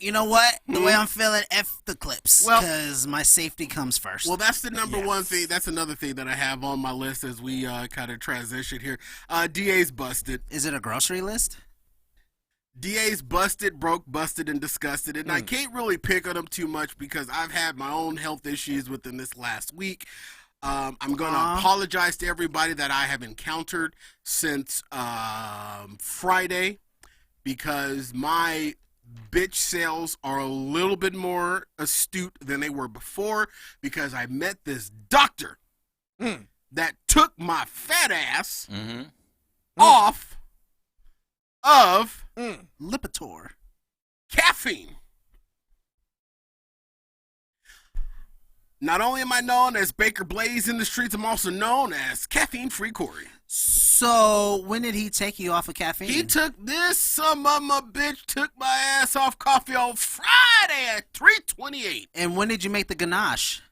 You know what? The way I'm feeling, F the clips. Well- Because my safety comes first. Well, that's the number one thing. That's another thing that I have on my list as we kind of transition here. DA's busted. Is it a grocery list? DA's busted, broke, busted, and disgusted. And I can't really pick on him too much because I've had my own health issues within this last week. I'm going to apologize to everybody that I have encountered since Friday because my bitch sales are a little bit more astute than they were before because I met this doctor that took my fat ass off of Lipitor. caffeine. Not only am I known as Baker Blaze in the streets, I'm also known as Caffeine Free Corey. So, when did he take you off of caffeine? He took this son of a bitch took my ass off coffee on Friday at 3:28. And when did you make the ganache?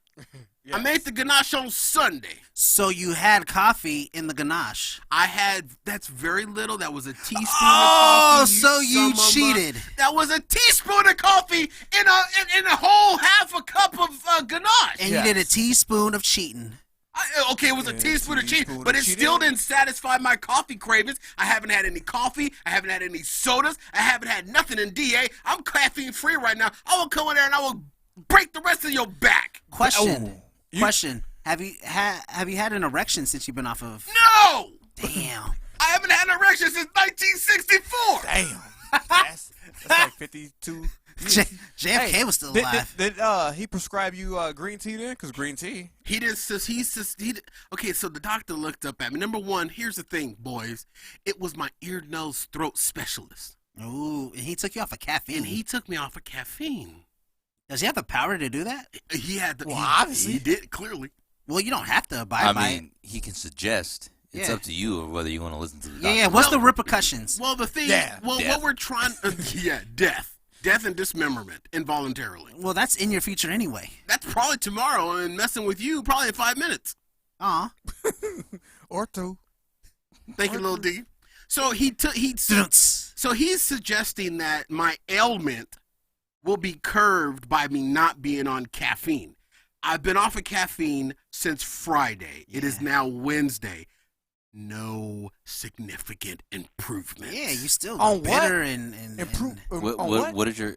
I made the ganache on Sunday. So you had coffee in the ganache. I had, that's very little. That was a teaspoon Oh, of coffee. so you son of a- cheated. That was a teaspoon of coffee in a whole half a cup of ganache. And you did a teaspoon of cheating. Okay, it was a Yeah, teaspoon of cheese, teaspoon but of it cheese. still didn't satisfy my coffee cravings. I haven't had any coffee. I haven't had any sodas. I haven't had nothing in DA. I'm caffeine free right now. I will come in there and I will break the rest of your back. Question. Oh, Question. Have you had an erection since you've been off of? No! Damn. I haven't had an erection since 1964. Damn. That's like 52. JFK was still alive. Did he prescribe you green tea then? Because green tea. He did. Okay, so the doctor looked up at me. Number one, here's the thing, boys. It was my ear, nose, throat specialist, Ooh, and he took you off of caffeine. and he took me off of caffeine. Does he have the power to do that? He had the. Well, he, obviously. he did clearly. Well, you don't have to abide I by mean, he can suggest. It's Yeah. up to you of whether you want to listen to the it. doctor. Yeah. What's the repercussions? Well, the thing. Yeah, well, death. what we're trying. Death and dismemberment involuntarily. Well, that's in your future anyway. That's probably tomorrow, and messing with you probably in 5 minutes. Aw. Or two. Thank you, little D. So so he's suggesting that my ailment will be curbed by me not being on caffeine. I've been off of caffeine since Friday. It is now Wednesday. No significant improvement. Yeah, you still On what? bitter and Improve. What did your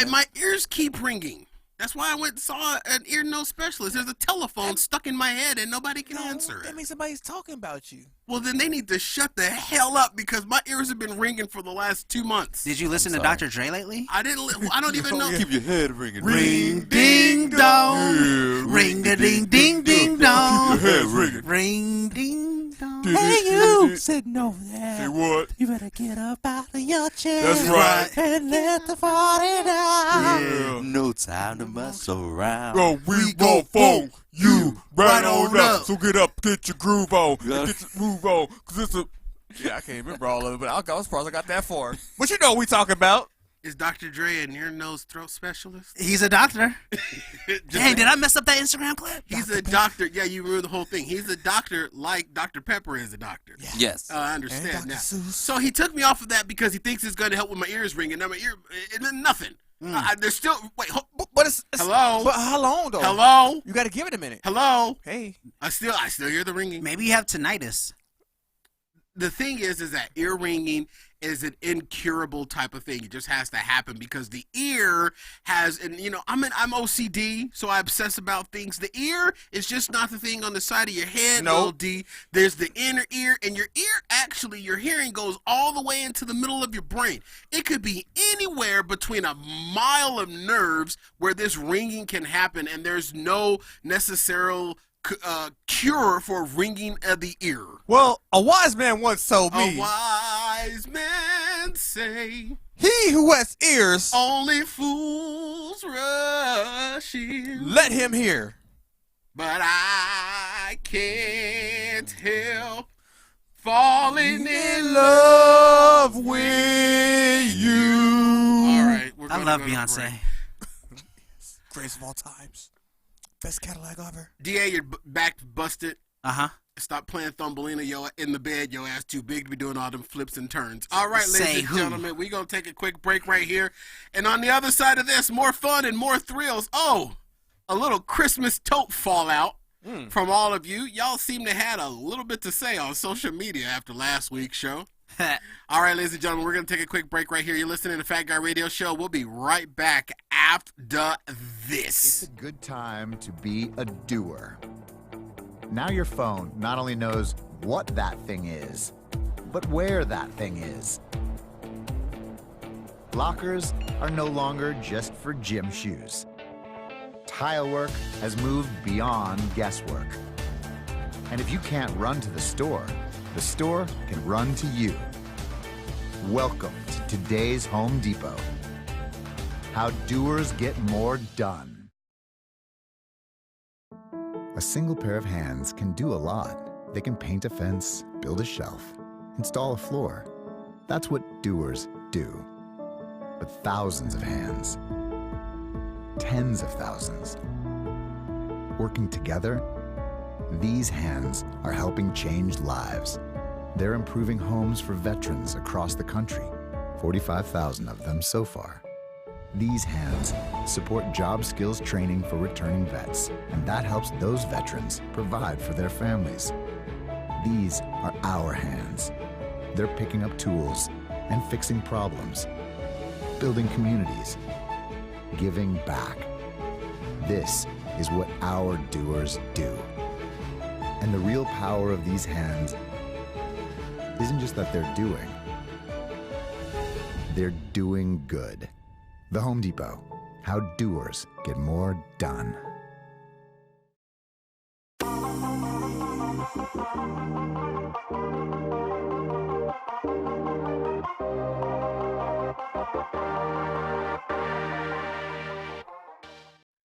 My ears keep ringing. That's why I went and saw an ear nose specialist. There's a telephone stuck in my head and nobody can answer That it. means somebody's talking about you. Well, then they need to shut the hell up because my ears have been ringing for the last 2 months. Did you listen to sorry. Dr. Dre lately? I don't even know. Keep your head ringing. Ring ding dong. Ring a ding ding ding dong. Head ringing. Ring ding dong. Hey, you sitting over there. Say what? You better get up out of your chair. That's right. And let the party down. No time to mess around. Bro, we gon' funk you right on up. So get up, get your groove on, Yeah. get your groove on. Cause it's a I can't remember all of it, but I'll go as far as I got that far. But you know what we talking about. Is Dr. Dre an ear, nose, throat specialist? He's a doctor. Dang, did I mess up that Instagram clip? He's a doctor. Yeah, you ruined the whole thing. He's a doctor like Dr. Pepper is a doctor. Yes. I And understand Dr. now. Seuss. So he took me off of that because he thinks it's going to help with my ears ringing. Now my ear, nothing. There's still, wait, But it's hello? But how long though? Hello? You got to give it a minute. Hello? Hey, I still hear the ringing. Maybe you have tinnitus. The thing is that ear ringing is an incurable type of thing. It just has to happen because the ear has, and I'm OCD, so I obsess about things. The ear is just not the thing on the side of your head, No. little D. There's the inner ear, and your ear, actually, your hearing goes all the way into the middle of your brain. It could be anywhere between a mile of nerves where this ringing can happen, and there's no necessary cure for ringing of the ear. well, a wise man once told me, A wise man say, he who has ears, only fools rush in. let him hear. But I can't help falling in love. Love with you. All right, we're I gonna love go to Beyonce. break. Greatest of all times. Best Cadillac ever. DA, your back busted. Uh-huh. Stop playing Thumbelina, yo, in the bed. Your ass too big to be doing all them flips and turns. All right, Say ladies and who? gentlemen, we're going to take a quick break right here. And on the other side of this, more fun and more thrills. Oh, a little Christmas tote fallout from all of you. Y'all seem to have a little bit to say on social media after last week's show. All right, ladies and gentlemen, we're going to take a quick break right here. You're listening to Fat Guy Radio Show. We'll be right back after this. It's a good time to be a doer. Now your phone not only knows what that thing is, but where that thing is. Lockers are no longer just for gym shoes. Tile work has moved beyond guesswork. And if you can't run to the store can run to you. Welcome to today's Home Depot. How doers get more done. A single pair of hands can do a lot. They can paint a fence, build a shelf, install a floor. That's what doers do. But thousands of hands, tens of thousands, working together, these hands are helping change lives. They're improving homes for veterans across the country, 45,000 of them so far. These hands support job skills training for returning vets, and that helps those veterans provide for their families. These are our hands. They're picking up tools and fixing problems, building communities, giving back. This is what our doers do. And the real power of these hands isn't just that they're doing good. The Home Depot, how doers get more done.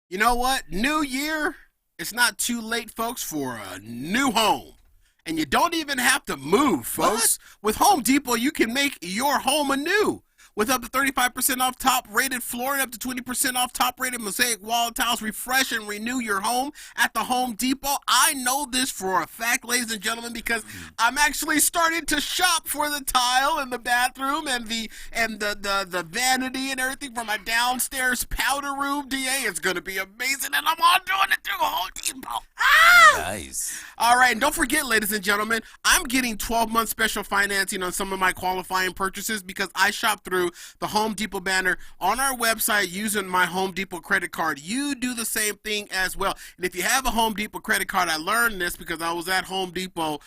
You know what? New year, it's not too late, folks, for a new home. And you don't even have to move, folks. With Home Depot, you can make your home anew. With up to 35% off top-rated flooring, up to 20% off top-rated mosaic wall tiles, refresh and renew your home at the Home Depot. I know this for a fact, ladies and gentlemen, because I'm actually starting to shop for the tile in the bathroom and the vanity and everything for my downstairs powder room. DA, it's going to be amazing, and I'm all doing it through Home Depot. Nice. All right, and don't forget, ladies and gentlemen, I'm getting 12-month special financing on some of my qualifying purchases because I shop through the Home Depot banner on our website using my Home Depot credit card. You do the same thing as well. And if you have a Home Depot credit card, I learned this because I was at Home Depot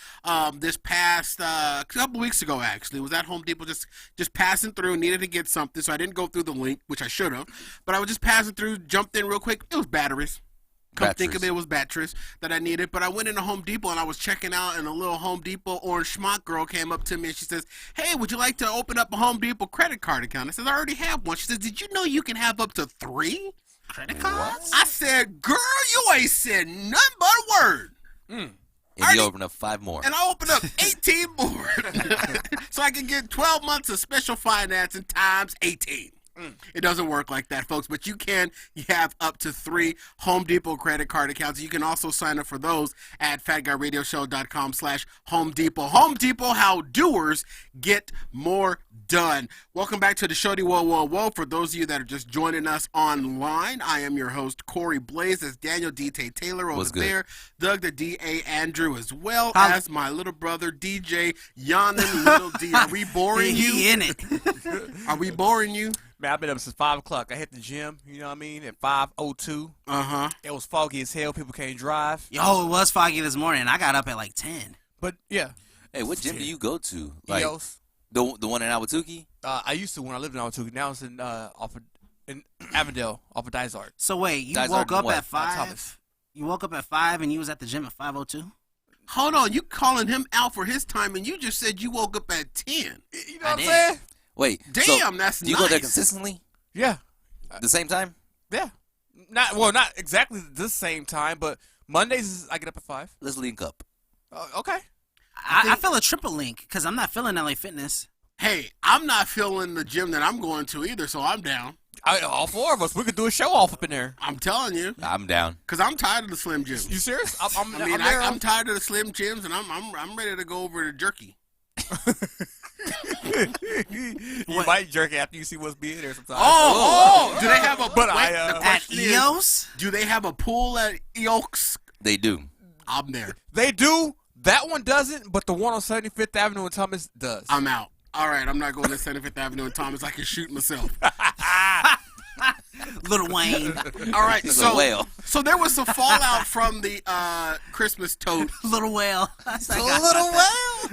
this past couple weeks ago, actually. I was at Home Depot just passing through, needed to get something, so I didn't go through the link, which I should have. But I was just passing through, jumped in real quick. It was batteries. Come think of it, it was batteries that I needed. But I went into Home Depot and I was checking out, and a little Home Depot orange schmuck girl came up to me and she says, "Hey, would you like to open up a Home Depot credit card account?" I said, "I already have one." She says, "Did you know you can have up to 3 credit cards?" I said, "Girl, you ain't said nothing but a word." And you open up 5 more. And I opened up 18 more. So I can get 12 months of special financing times 18. It doesn't work like that, folks, but you have up to 3 Home Depot credit card accounts. You can also sign up for those at FatGuyRadioShow.com/Home Depot. Home Depot, how doers get more done. Welcome back to the Shody Whoa Whoa Whoa. For those of you that are just joining us online, I am your host, Corey Blaze. That's Daniel D.T. Taylor over there. Doug the D.A. Andrew, as well as my little brother, DJ Yanin Little D. Are we boring you? He in it. Are we boring you? Man, I've been up since 5 o'clock. I hit the gym, you know what I mean, at 5:02. It was foggy as hell. People can't drive. Yo, it was foggy this morning. I got up at like 10. But, yeah. Hey, what gym do you go to? Like EOS. the one in Awatuki? I used to when I lived in Awatuki. Now it's in Avondale, off of Dysart. So wait, you Dysart woke up what? at 5? You woke up at 5 and you was at the gym at 5:02? Hold on, you calling him out for his time, and you just said you woke up at 10. You know what I'm did. saying? Wait. Damn, that's do you go there consistently? Yeah. The same time? Yeah. Not exactly the same time, but Mondays I get up at 5. Let's link up. Okay. I feel a triple link because I'm not feeling LA Fitness. Hey, I'm not feeling the gym that I'm going to either, so I'm down. All 4 of us, we could do a show off up in there. I'm telling you, I'm down. because I'm tired of the Slim Jims. You serious? I'm tired of the Slim Jims, and I'm ready to go over to jerky. You might jerk after you see what's being there sometimes. Oh! Do they have a? But the At question is, EOS? do they have a pool at EOS? They do. I'm there. They do. That one doesn't, but the one on 75th Avenue in Thomas does. I'm out. All right, I'm not going to 75th Avenue and Thomas. I can shoot myself. Little Wayne. All right, It's a whale. so there was some fallout from the Christmas tote. Little Whale. That's like Little whale.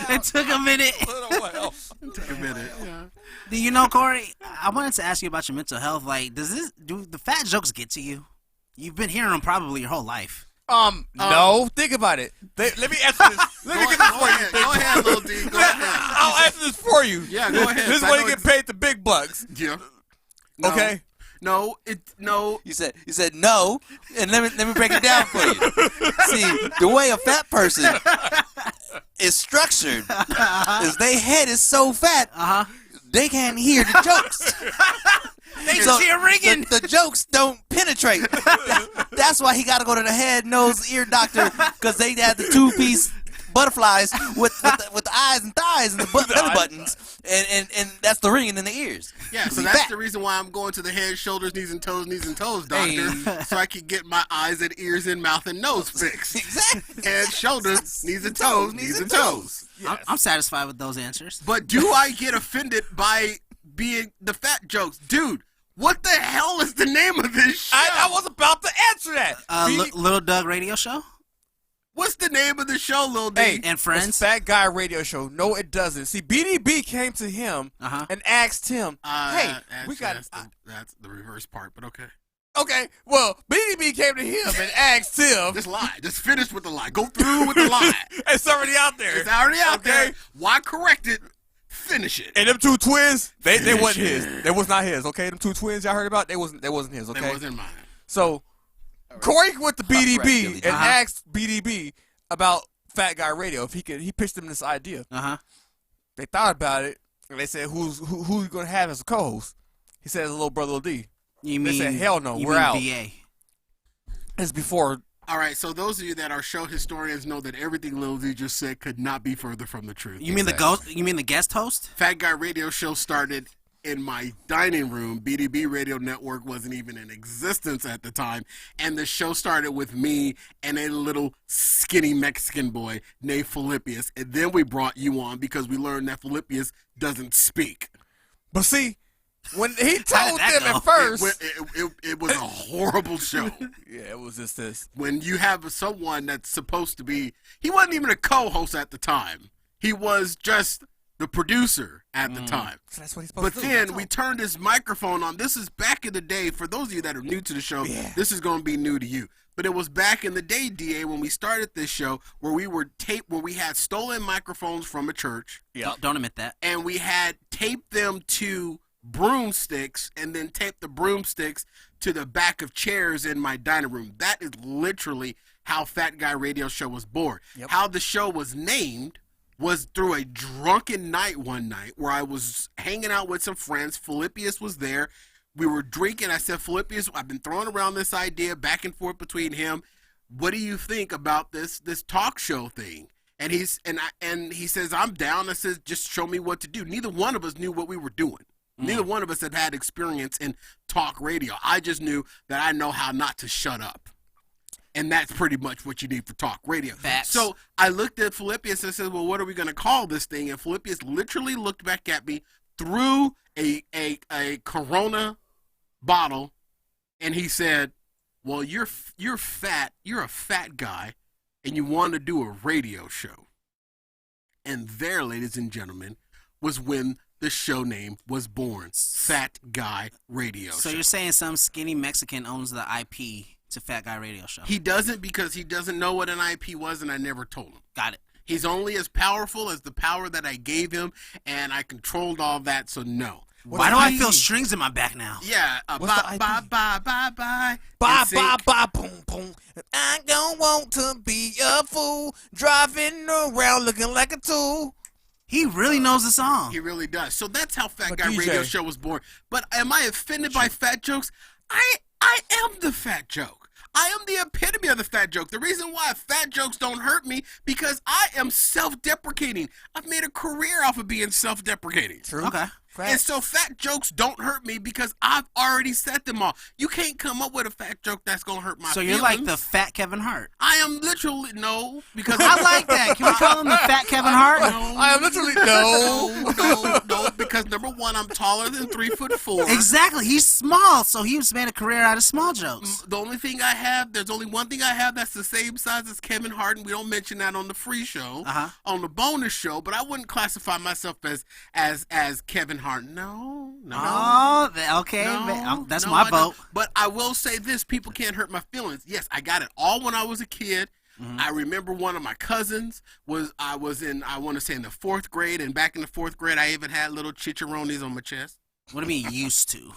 It took a minute. Took a minute. Do you know, Corey, I wanted to ask you about your mental health. Like, do the fat jokes get to you? You've been hearing them probably your whole life. No. Think about it. Let me answer this. Let me get this for you. Go ahead, little D. Go ahead. I'll answer this for you. Yeah, go ahead. This is where you get paid the big bucks. Yeah. No, Okay. No. You said no, and let me break it down for you. See, the way a fat person is structured is their head is so fat, they can't hear the jokes. They just hear ringing. The jokes don't penetrate. That's why he got to go to the head, nose, ear doctor, because they had the 2-piece butterflies with the eyes and thighs and the belly buttons, and that's the ringing in the ears. Yeah, so that's the reason why I'm going to the head, shoulders, knees and toes, doctor, so I can get my eyes and ears and mouth and nose fixed. Exactly. Head, shoulders, knees and toes. Yes. I'm satisfied with those answers. But do I get offended by being the fat jokes? Dude, what the hell is the name of this show? I was about to answer that. Little Doug Radio Show? What's the name of the show, Lil D? Hey, And Friends? It's Fat Guy Radio Show. No, it doesn't. See, BDB came to him and asked him, "Hey, we got." That's the reverse part, but okay. Okay, well, BDB came to him and asked him. Just lie. Just finish with the lie. Go through with the lie. It's already out there. It's already out there. Why correct it? Finish it. And them two twins, they wasn't his. They was not his. Okay, them two twins y'all heard about, they wasn't his. Okay, That wasn't mine. so Corey went to BDB and Uh-huh. asked BDB about Fat Guy Radio if he could. He pitched him this idea. They thought about it and they said, who you gonna have as a co-host? He said, little brother Lil D. You They mean said, hell no, you we're mean out. VA? It's before. All right, so those of you that are show historians know that everything Lil D just said could not be further from the truth. You mean the ghost? You mean the guest host? Fat Guy Radio Show started in my dining room. BDB Radio Network wasn't even in existence at the time, and the show started with me and a little skinny Mexican boy named Philippius, and then we brought you on because we learned that Philippius doesn't speak. But see, when he told that them go? at first, It was a horrible show. yeah, it was just this. When you have someone that's supposed to be, he wasn't even a co-host at the time. He was just the producer at the time. So that's what he's supposed But to do. then we turned his microphone on. This is back in the day. For those of you that are new to the show, this is going to be new to you. But it was back in the day, DA, when we started this show, where we had stolen microphones from a church, Don't admit that. and we had taped them to broomsticks, and then taped the broomsticks to the back of chairs in my dining room. That is literally how Fat Guy Radio Show was born. How the show was named was through a drunken night one night where I was hanging out with some friends. Philippius was there. We were drinking. I said, Philippius, I've been throwing around this idea back and forth between him. What do you think about this talk show thing? And he says, I'm down. I said, just show me what to do. Neither one of us knew what we were doing. Neither one of us had experience in talk radio. I just knew that I know how not to shut up. And that's pretty much what you need for talk radio. Facts. So I looked at Philippius and said, well, what are we going to call this thing? And Philippius literally looked back at me through a Corona bottle, and he said, well, you're fat. You're a fat guy, and you want to do a radio show. And there, ladies and gentlemen, was when the show name was born. Fat Guy Radio Show. So you're saying some skinny Mexican owns the IP to Fat Guy Radio Show? He doesn't, because he doesn't know what an IP was, and I never told him. Got it. He's only as powerful as the power that I gave him, and I controlled all that, so no. Why do I feel strings in my back now? Yeah, What's the bye, IP? bye, bye, bye, bye. Bye, And bye, sync. bye, boom, boom. I don't want to be a fool, driving around looking like a tool. He really knows the song. He really does. So that's how Fat But Guy DJ. Radio Show was born. But am I offended by fat jokes? I am the fat joke. I am the epitome of the fat joke. The reason why fat jokes don't hurt me, because I am self-deprecating. I've made a career off of being self-deprecating. True. Okay. And so fat jokes don't hurt me because I've already set them all. You can't come up with a fat joke that's going to hurt my So feelings. you're like the fat Kevin Hart. I am literally, no, because I like that. Can we call him the fat Kevin Hart? I am literally no, because number one, I'm taller than 3'4". Exactly. He's small, so he's made a career out of small jokes. The only thing I have, there's only one thing I have that's the same size as Kevin Hart, and we don't mention that on the free show, on the bonus show, but I wouldn't classify myself as Kevin Hart. No. Oh, okay. That's my I vote. don't. But I will say this, people can't hurt my feelings. Yes, I got it all when I was a kid. I remember one of my cousins I was in, I want to say in the 4th grade, and back in the 4th grade, I even had little chicharrones on my chest. What do you mean used to?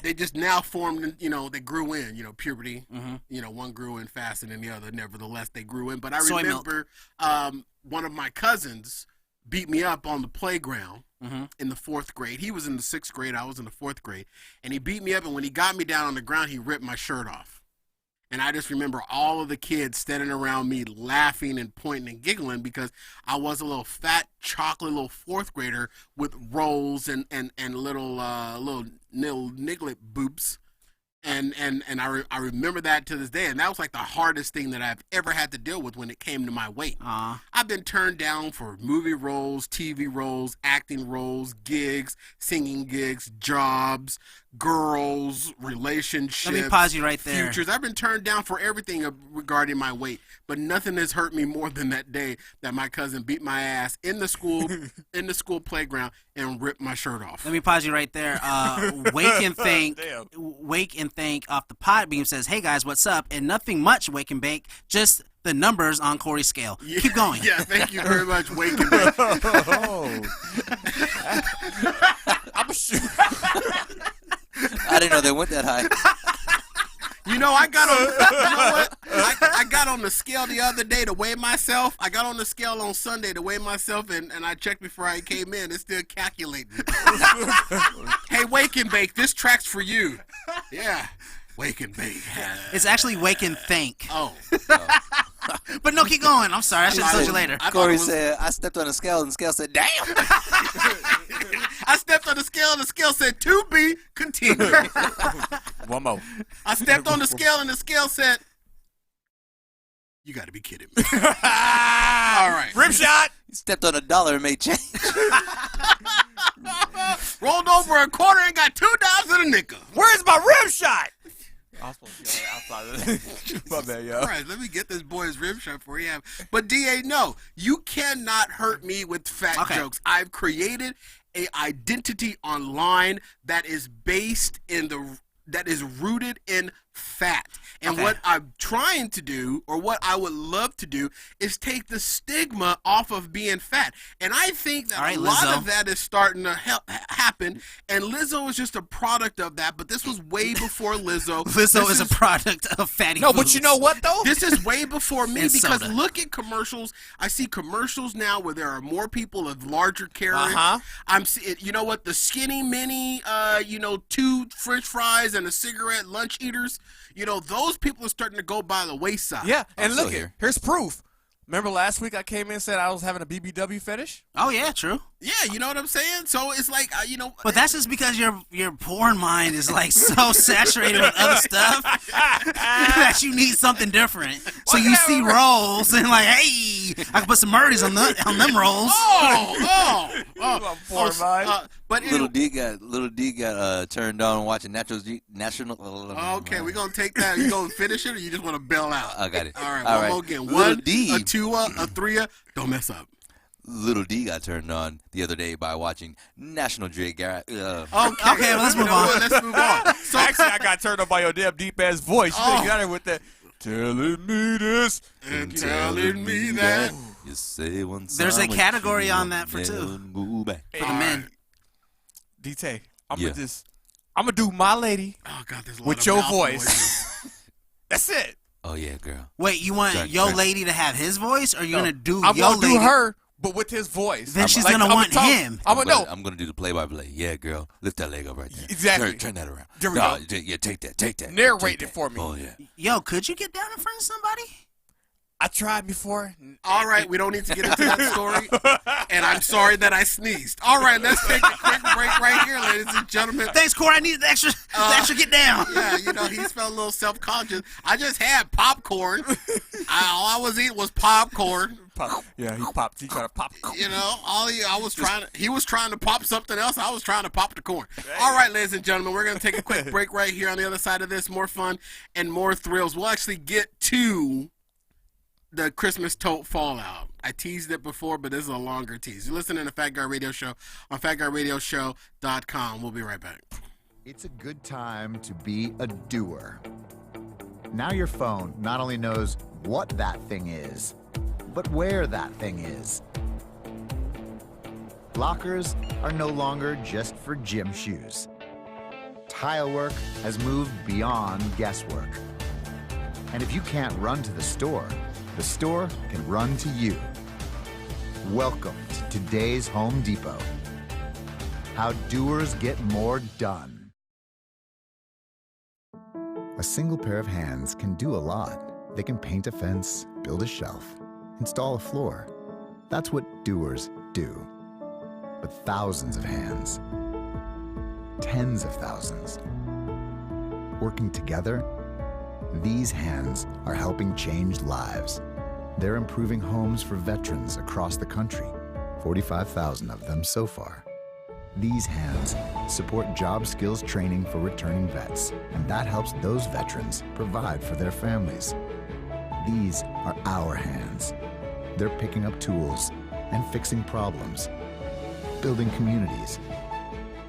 They just now formed, they grew in, puberty. One grew in faster than the other. Nevertheless, they grew in. But I Soy remember one of my cousins beat me up on the playground in the 4th grade. He was in the 6th grade. I was in the 4th grade. And he beat me up, and when he got me down on the ground, he ripped my shirt off. And I just remember all of the kids standing around me laughing and pointing and giggling because I was a little fat, chocolate little fourth grader with rolls and little niglet boobs. And I remember that to this day, and that was like the hardest thing that I've ever had to deal with when it came to my weight. I've been turned down for movie roles, TV roles, acting roles, gigs, singing gigs, jobs, girls, relationships. Let me pause you right there. Futures. I've been turned down for everything regarding my weight, but nothing has hurt me more than that day that my cousin beat my ass in the school playground and ripped my shirt off. Let me pause you right there. Wake and Think off the Podbeam says, "Hey guys, what's up?" And nothing much, Wake and Bake, just the numbers on Corey's scale. Yeah, keep going. Yeah, thank you very much, Wake and Bake. I'm sure. I didn't know they went that high. You know, I got on. You know what? I got on the scale the other day to weigh myself. I got on the scale on Sunday to weigh myself, and I checked before I came in. It's still calculating. Hey, Wake and Bake, this track's for you. Yeah, Wake and Bake. It's actually Wake and Think. Oh. But no, keep going. I'm sorry. I should have told you later. Corey said, I stepped on the scale, and the scale said, damn. I stepped on the scale, and the scale said, to be continued. One more. I stepped on the scale, and the scale said, you got to be kidding me. All right. Rim shot. He stepped on $1 and made change. Rolled over a quarter and got $2 in a nickel. Where's my rim shot? I was supposed to yell outside of it. My bad, yo. All right, let me get this boy's rib shot for you. But DA, no, you cannot hurt me with fat jokes. I've created a identity online that is rooted in fat. And what I'm trying to do, or what I would love to do, is take the stigma off of being fat. And I think that a lot of that is starting to happen. And Lizzo is just a product of that. But this was way before Lizzo. Lizzo is a product of fatty foods. But you know what, though? This is way before me because soda. look at commercials. I see commercials now where there are more people of larger carriage. I'm seeing, you know what, the skinny mini, 2 French fries and a cigarette lunch eaters. You know, those people are starting to go by the wayside. Yeah, and I'm look, still here. Here's proof. Remember last week I came in and said I was having a BBW fetish? Oh, yeah, true. Yeah, you know what I'm saying? So it's like, But that's just because your porn mind is like so saturated with other stuff that you need something different. So you see rolls and like, hey, I can put some murdeys on them rolls. Porn mind. But Little D got turned on watching national. Okay, we're gonna take that. You gonna finish it, or you just want to bail out? I got it. All right, All one right. more again. Little One, D. a two, a three. Don't mess up. Little D got turned on the other day by watching National Geographic. Okay, well, let's move on. Let's move on. So, Actually, I got turned on by your damn deep ass voice. You got it with that. Telling me this and telling me that. You say one There's a time, category you on that for never two. move back. For the men. DT, I'm Yeah. gonna do my lady Oh God, there's a lot with of your mouth voice. noises. That's it. Oh yeah, girl. Wait, you want Jack, yo Jack. lady to have his voice, or are you gonna do I'm yo gonna lady? do her, but with his voice. Then she's Like, gonna I'ma want talk- him. I'm gonna I'm gonna do the play-by-play. Yeah, girl, lift that leg up right there. Exactly. Turn that around. There we No, go. Yeah, take that. Narrate Take it that. for me. Oh yeah. Yo, could you get down in front of somebody? I tried before. All right, we don't need to get into that story. And I'm sorry that I sneezed. All right, let's take a quick break right here, ladies and gentlemen. Thanks, Corey. I need the extra get down. Yeah, he's felt a little self-conscious. I just had popcorn. All I was eating was popcorn. Yeah, he popped. He tried to pop. He was trying to pop something else. I was trying to pop the corn. All right, ladies and gentlemen, we're going to take a quick break right here. On the other side of this, more fun and more thrills. We'll actually get to the Christmas tote fallout. I teased it before, but this is a longer tease. You're listening to Fat Guy Radio Show on FatGuyRadioShow.com. We'll be right back. It's a good time to be a doer. Now your phone not only knows what that thing is, but where that thing is. Lockers are no longer just for gym shoes. Tile work has moved beyond guesswork. And if you can't run to the store can run to you. Welcome to today's Home Depot. How doers get more done. A single pair of hands can do a lot. They can paint a fence, build a shelf, install a floor. That's what doers do. But thousands of hands, tens of thousands, working together, these hands are helping change lives. They're improving homes for veterans across the country, 45,000 of them so far. These hands support job skills training for returning vets, and that helps those veterans provide for their families. These are our hands. They're picking up tools and fixing problems, building communities,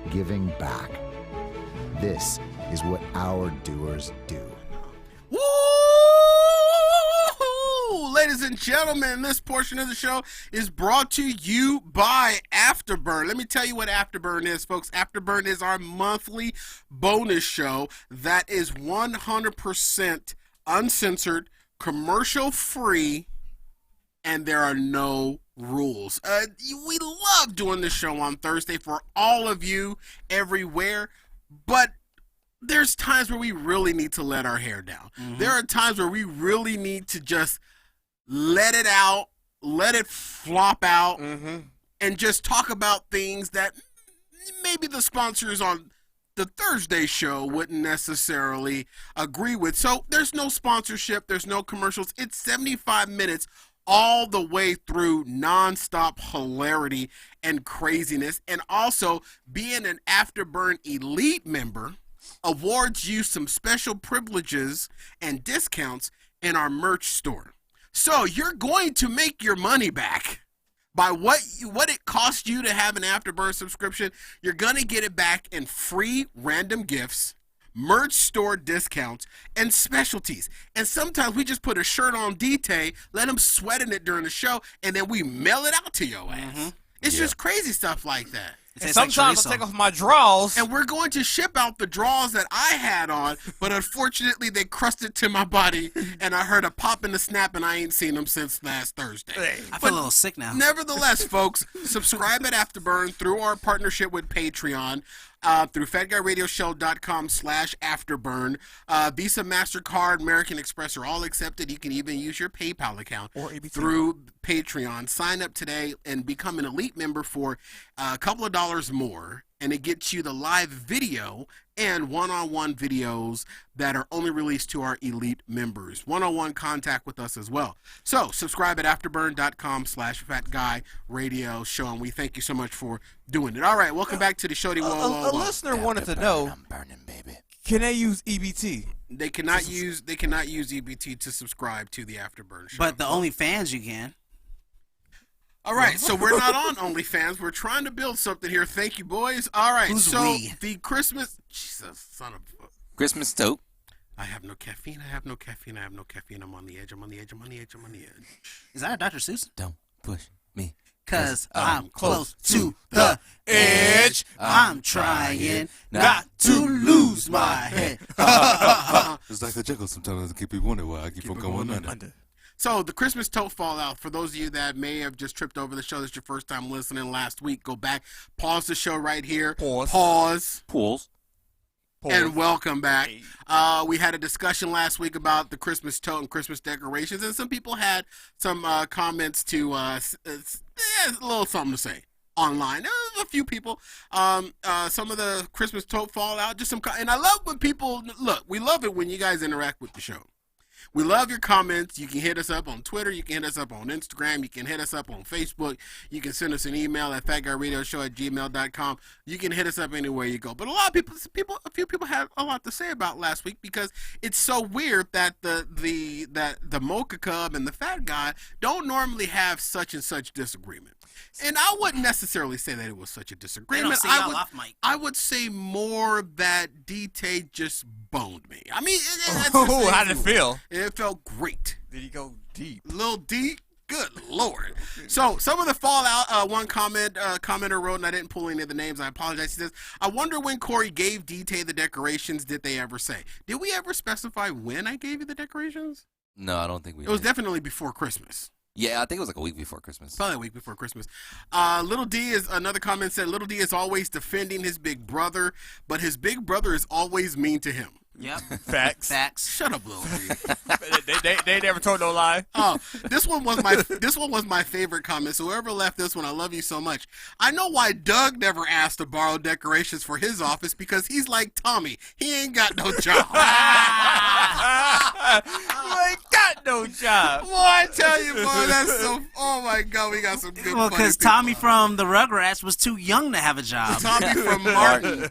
giving back. This is what our doers do. Woo! Ladies and gentlemen, this portion of the show is brought to you by Afterburn. Let me tell you what Afterburn is, folks. Afterburn is our monthly bonus show that is 100% uncensored, commercial-free, and there are no rules. We love doing this show on Thursday for all of you everywhere, but there's times where we really need to let our hair down. Mm-hmm. There are times where we really need to just let it out, let it flop out, and just talk about things that maybe the sponsors on the Thursday show wouldn't necessarily agree with. So there's no sponsorship, there's no commercials. It's 75 minutes all the way through nonstop hilarity and craziness. And also, being an Afterburn Elite member awards you some special privileges and discounts in our merch store. So you're going to make your money back by what it cost you to have an Afterburn subscription. You're going to get it back in free random gifts, merch store discounts, and specialties. And sometimes we just put a shirt on D-Tay, let them sweat in it during the show, and then we mail it out to your ass. It's just crazy stuff like that. And sometimes I take off my drawers. And we're going to ship out the drawers that I had on, but unfortunately they crusted to my body, and I heard a pop and a snap, and I ain't seen them since last Thursday. I feel a little sick now. Nevertheless, folks, subscribe at Afterburn through our partnership with Patreon. Through FatGuyRadioShow.com/Afterburn. Visa, MasterCard, American Express are all accepted. You can even use your PayPal account or ABT through Patreon. Sign up today and become an elite member for a couple of dollars more, and it gets you the live video and one-on-one videos that are only released to our elite members. One-on-one contact with us as well. So subscribe at afterburn.com/FatGuyRadioShow, and we thank you so much for doing it. All right, welcome back to the show. A listener wanted to know, I'm burning, baby. Can they use EBT? They cannot use EBT to subscribe to the Afterburn show. But the OnlyFans you can. All right, so we're not on OnlyFans. We're trying to build something here. Thank you, boys. All right, the Christmas... Jesus, son of a... Christmas tote. I have no caffeine. I have no caffeine. I have no caffeine. I'm on the edge. I'm on the edge. I'm on the edge. I'm on the edge. Is that a Dr. Seuss? Don't push me. Cause I'm close to the edge. I'm trying not to lose my head. It's like a jungle sometimes. I keep you wondering why I keep on going under. So the Christmas tote fallout, for those of you that may have just tripped over the show, this is your first time listening last week, go back, pause the show right here. Pause. And welcome back. We had a discussion last week about the Christmas tote and Christmas decorations, and some people had some comments to a little something to say online. A few people. Some of the Christmas tote fallout, just some, and I love when people, look, we love it when you guys interact with the show. We love your comments. You can hit us up on Twitter. You can hit us up on Instagram. You can hit us up on Facebook. You can send us an email at FatGuyRadioShow@gmail.com. You can hit us up anywhere you go. But a lot of a few people had a lot to say about last week, because it's so weird that the Mocha Cub and the Fat Guy don't normally have such and such disagreement. And I wouldn't necessarily say that it was such a disagreement. I would say more that D-Tay just boned me. I mean, how did it feel? It felt great. Did he go deep? A little deep? Good Lord. So some of the fallout, one commenter wrote, and I didn't pull any of the names, I apologize. He says, I wonder when Corey gave D-Tay the decorations, did they ever say? Did we ever specify when I gave you the decorations? No, I don't think we did. It was definitely before Christmas. Yeah, I think it was like a week before Christmas. Probably a week before Christmas. Little D is, another comment said, Little D is always defending his big brother, but his big brother is always mean to him. Yep. Facts. Facts. Shut up, Lil D. They never told no lie. Oh, this one was my favorite comment. So whoever left this one, I love you so much. I know why Doug never asked to borrow decorations for his office because he's like Tommy. He ain't got no job. You ain't got no job. Boy, I tell you, boy, that's so. Oh my God, we got some good. Well, because Tommy from the Rugrats was too young to have a job. Tommy from Martin,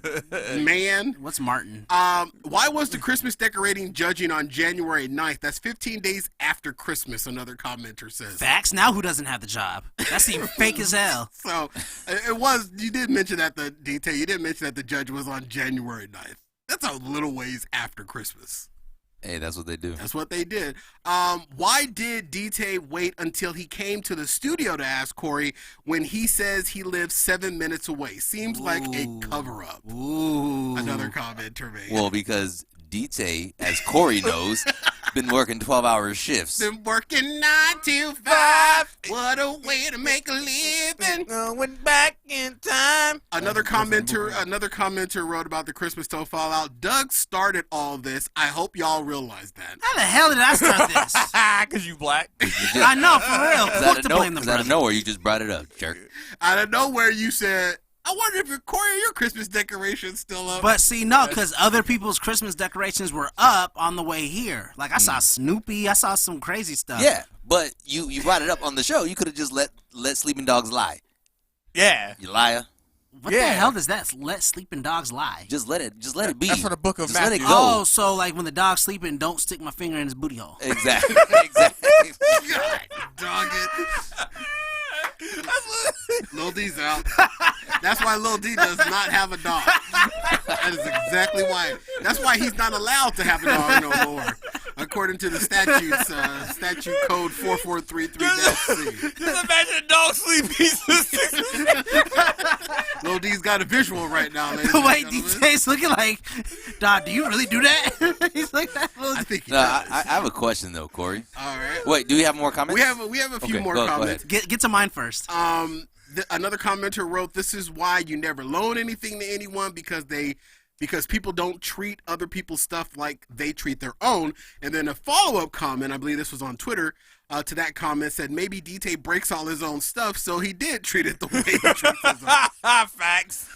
man. What's Martin? Why was the Christmas decorating judging on January 9th? That's 15 days after Christmas, another commenter says. Facts. Now who doesn't have the job? That's even fake as hell. So, it was, you did mention that the detail, you did mention that the judge was on January 9th. That's a little ways after Christmas. Hey, that's what they do. That's what they did. Why did DT wait until he came to the studio to ask Corey when he says he lives 7 minutes away? Seems like a cover-up. Ooh. Another commenter made. Well, because DT, as Corey knows, been working 12-hour shifts. Been working 9 to 5. What a way to make a living. Going back in time. Another commenter wrote about the Christmas toe fallout. Doug started all this. I hope y'all realize that. How the hell did I start this? Because you black. I know, for real. Quick to blame the Out of brother. nowhere, you just brought it up, jerk. Out of nowhere, you said, I wonder if Corey, your Christmas decoration's still up. But see, no, because other people's Christmas decorations were up on the way here. Like, I saw Snoopy. I saw some crazy stuff. Yeah, but you brought it up on the show. You could have just let sleeping dogs lie. Yeah. You liar. What the hell does that let sleeping dogs lie? Just let it be. That's for the book of Just let it Matthew. go. Oh, so like when the dog's sleeping, don't stick my finger in his booty hole. Exactly. Exactly. God, dog it. Lil D's out. That's why Lil D does not have a dog. That is exactly why. That's why he's not allowed to have a dog no more. According to the statutes, statute code 4433-C. Just imagine a dog sleeping. Lil D's got a visual right now, ladies. Wait, DJ's looking like, Dog, do you really do that? He's like that. I think he No, does. I have a question though, Corey. All right. Wait, do we have more comments? We have a few Okay, more go comments. ahead. Get to mine first. Another commenter wrote, "This is why you never loan anything to anyone because people don't treat other people's stuff like they treat their own." And then a follow-up comment, I believe this was on Twitter, to that comment said, maybe DT breaks all his own stuff, so he did treat it the way he treats his own. Facts.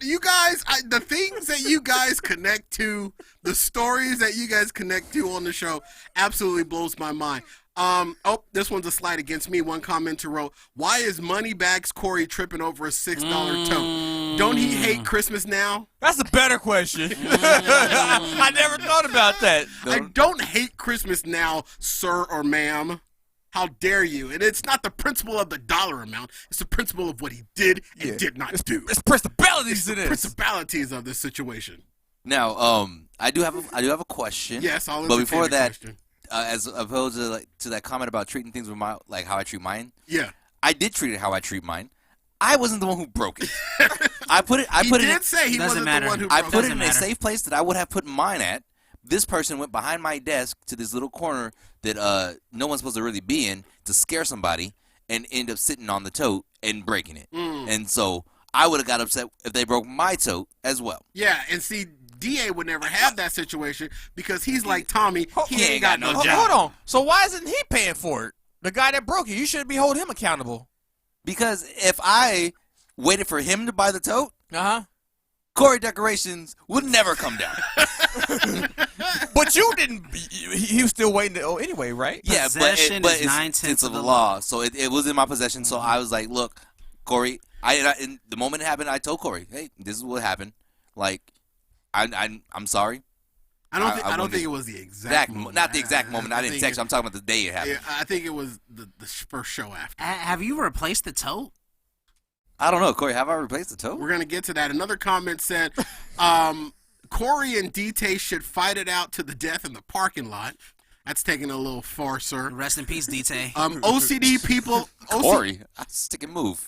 You guys, the things that you guys connect to, the stories that you guys connect to on the show absolutely blows my mind. This one's a slight against me. One commenter wrote, "Why is Moneybags Corey tripping over a $6 tote? Don't he hate Christmas now?" That's a better question. I never thought about that. I don't hate Christmas now, sir or ma'am. How dare you? And it's not the principle of the dollar amount. It's the principle of what he did and did not do. It's principalities to this. Principalities of this situation. Now, I do have a question. Yes, I'll But entertain before the that, question. as opposed to that comment about treating things with how I treat mine. Yeah. I did treat it how I treat mine. I wasn't the one who broke it. I put it He did say he Doesn't wasn't matter. the one who I broke put it. it in a safe place that I would have put mine at. This person went behind my desk to this little corner that no one's supposed to really be in to scare somebody and end up sitting on the tote and breaking it. And so I would have got upset if they broke my tote as well. Yeah, and see, DA would never have that situation because he's like Tommy. He ain't got no job. Hold on. So why isn't he paying for it? The guy that broke it, you shouldn't be holding him accountable. Because if I waited for him to buy the tote, Uh-huh. Corey Decorations would never come down. But you didn't. He was still waiting to owe anyway, right? Yeah, Possession but is it's 9/10 of the law. So it was in my possession. So I was like, look, Corey, in the moment it happened, I told Corey, hey, this is what happened. Like, I'm sorry. I don't think it was the exact moment. Not the exact moment. I didn't think text you. I'm talking about the day it happened. Yeah, I think it was the first show after. Have you replaced the tote? I don't know, Corey. Have I replaced the tote? We're gonna get to that. Another comment said, Corey and DT should fight it out to the death in the parking lot. That's taking a little far, sir. Rest in peace, DT. OCD people. Corey, stick and move.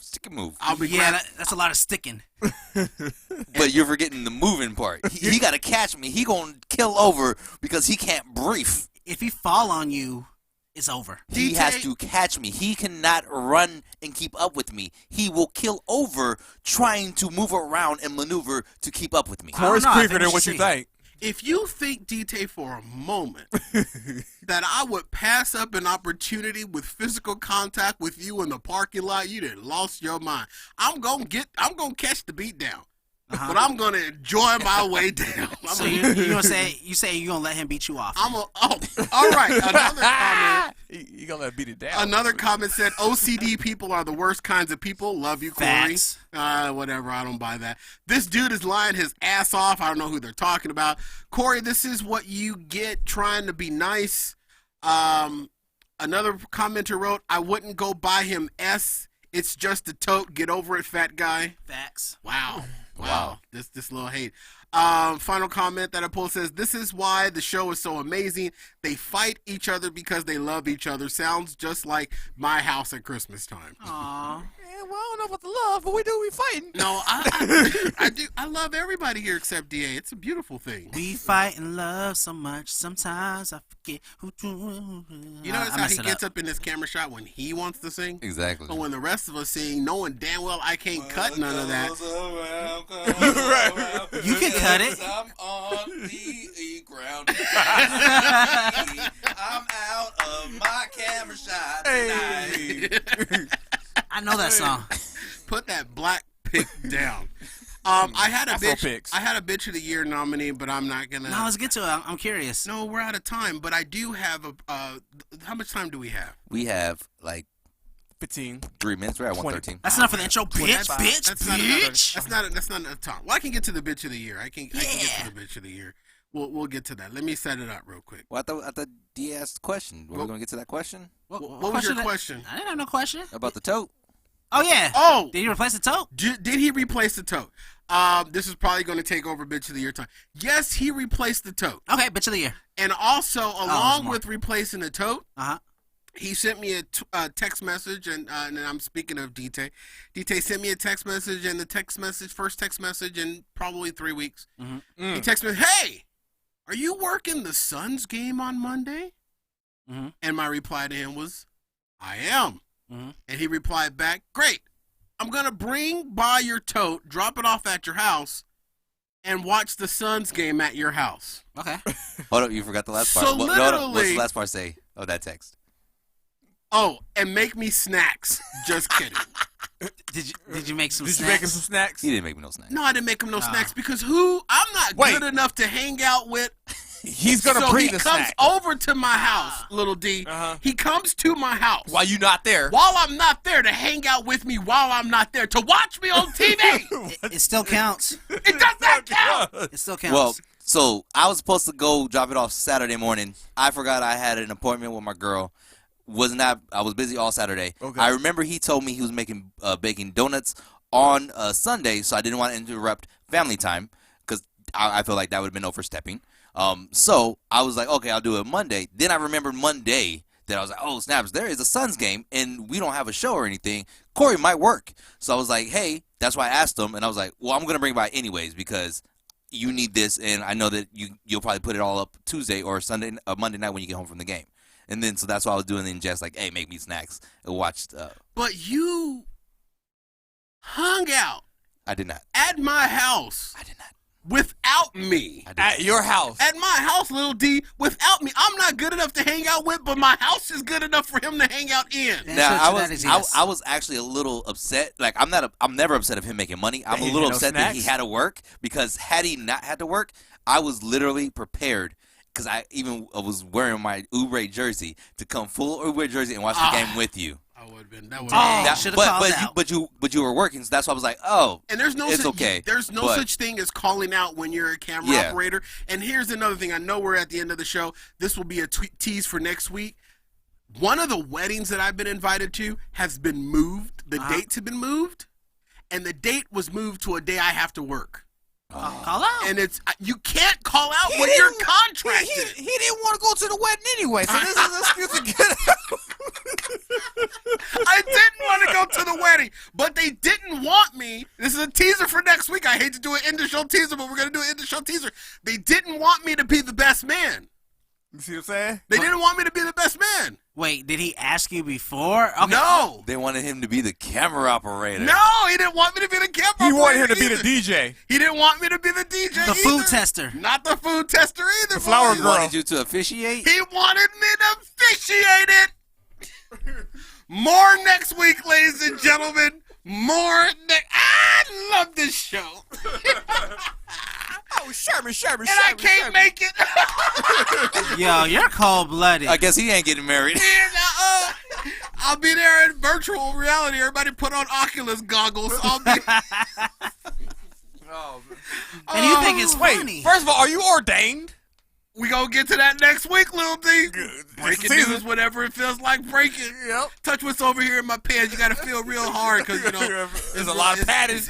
I'll be Yeah, glad. that's a lot of sticking. But you're forgetting the moving part. He got to catch me. He gonna kill over because he can't breathe. If he fall on you, it's over. He DT has to catch me. He cannot run and keep up with me. He will kill over trying to move around and maneuver to keep up with me. Corey's know, I quicker think than we what should you see. think. If you think DT for a moment that I would pass up an opportunity with physical contact with you in the parking lot, you done lost your mind. I'm gonna catch the beat down. But I'm gonna enjoy my way down. So you gonna say you gonna let him beat you off? All right. Another comment. You gonna let him beat it down. Another comment said, OCD people are the worst kinds of people. Love you, Corey. Facts. Whatever, I don't buy that. This dude is lying his ass off. I don't know who they're talking about. Corey, this is what you get trying to be nice. Another commenter wrote, I wouldn't go buy him S. It's just a tote. Get over it, fat guy. Facts. Wow. This little hate. Final comment that I pulled says, this is why the show is so amazing. They fight each other because they love each other. Sounds just like my house at Christmas time. Aw. Yeah, well, I don't know about the love, but we fighting. No, I do. I love everybody here except DA. It's a beautiful thing. We fight and love so much. Sometimes I forget who. You notice how he gets up in this camera shot when he wants to sing? Exactly. But when the rest of us sing, knowing damn well I can't cut none of that. You can cut it. I'm on the ground. I'm out of my camera shot tonight. I know that song. Put that black pick down. I had a Afro bitch. picks. I had a bitch of the year nominee, but I'm not gonna. No, let's get to it. I'm curious. No, we're out of time. But I do have a. How much time do we have? We have like 15. 3 minutes. We're at 113. That's enough for the intro, bitch, That's- bitch, that's not bitch. That's not enough time. Well, I can get to the bitch of the year. I can get to the bitch of the year. We'll get to that. Let me set it up real quick. Well, I thought D asked the question. Were we going to get to that question? What was your question? I didn't have no question. About the tote? Oh yeah. Oh, Did he replace the tote? did he replace the tote? This is probably going to take over bitch of the year time. Yes, he replaced the tote, Okay, bitch of the year. and also along more. with replacing the tote, Uh-huh. he sent me a text message, and I'm speaking of DT. DT sent me a text message, and first text message in probably 3 weeks. He texted me, "Hey, are you working the Suns game on Monday?" Mhm. And my reply to him was, "I am." Mhm. And he replied back, "Great. I'm gonna bring by your tote, drop it off at your house, and watch the Suns game at your house." Okay. Hold up, you forgot the last part. So No, what's literally- the last part say of that text? Oh, and make me snacks. Just kidding. Did you make some Did you snacks? make him some snacks? He didn't make me no snacks. No, I didn't make him no snacks because I'm not Wait. good enough to hang out with. He's gonna So bring he the comes snack. over to my house, little D. Uh-huh. He comes to my house While you not there. while I'm not there to hang out with me while I'm not there to watch me on TV. It still counts. It does not count. It still counts. Well, so I was supposed to go drop it off Saturday morning. I forgot I had an appointment with my girl. I was busy all Saturday. Okay. I remember he told me he was making baking donuts on Sunday, so I didn't want to interrupt family time because I feel like that would have been overstepping. So I was like, okay, I'll do it Monday. Then I remembered Monday that I was like, oh, snaps, there is a Suns game, and we don't have a show or anything. Corey might work. So I was like, hey, that's why I asked him, and I was like, well, I'm going to bring it by anyways because you need this, and I know that you'll probably put it all up Tuesday or Monday night when you get home from the game. And then, so that's what I was doing, and Jess like, hey, make me snacks, and watched. But you hung out I did not. at my house I did not. without me. I did At your house. At my house, little D, without me. I'm not good enough to hang out with, but my house is good enough for him to hang out in. The Now answer I to was that is yes. I was actually a little upset. Like I'm never upset of him making money. I'm he a little had no upset that he snacks? had to work because had he not had to work, I was literally prepared because I even was wearing my Oubre jersey to come full Oubre jersey and watch the game with you. I would have been. That would Dang, have should've but called but out. but you were working, so that's why I was like, oh, And there's no it's such, okay. There's no but- such thing as calling out when you're a camera Yeah. operator. And here's another thing. I know we're at the end of the show. This will be a tease for next week. One of the weddings that I've been invited to has been moved. The dates have been moved, and the date was moved to a day I have to work. Call out. And it's you can't call out when you're contracted. He didn't want to go to the wedding anyway, so this is an excuse to get out. I didn't want to go to the wedding, but they didn't want me. This is a teaser for next week. I hate to do an end of show teaser, but we're gonna do an end of show teaser. They didn't want me to be the best man. You see what I'm saying? They didn't want me to be the best man. Wait, did he ask you before? Okay. No. They wanted him to be the camera operator. No, he didn't want me to be the camera He wanted him operator to be the either. DJ. He didn't want me to be the DJ The either. food tester. Not the food tester either. The flower boys. He girl. wanted you to officiate. He wanted me to officiate it. More next week, ladies and gentlemen. More next. I love this show. Oh, Sherman. And I can't make it. Yo, you're cold-blooded. I guess he ain't getting married. And, I'll be there in virtual reality. Everybody put on Oculus goggles. I'll be. And you think it's Wait, funny. first of all, are you ordained? We gonna get to that next week, little D. Breaking Season. news, whatever it feels like breaking. Yep. Touch what's over here in my pants. You gotta feel real hard because you know There's a lot of padding.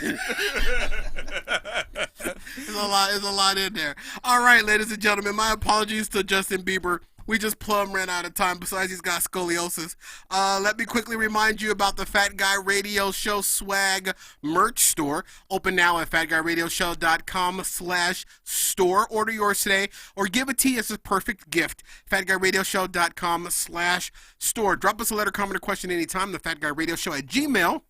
There's a lot in there. All right, ladies and gentlemen, my apologies to Justin Bieber. We just plumb ran out of time. Besides, he's got scoliosis. Let me quickly remind you about the Fat Guy Radio Show swag merch store. Open now at fatguyradioshow.com/store. Order yours today or give a T as a perfect gift. fatguyradioshow.com/store. Drop us a letter, comment, or question anytime. The Fat Guy Radio Show at Gmail.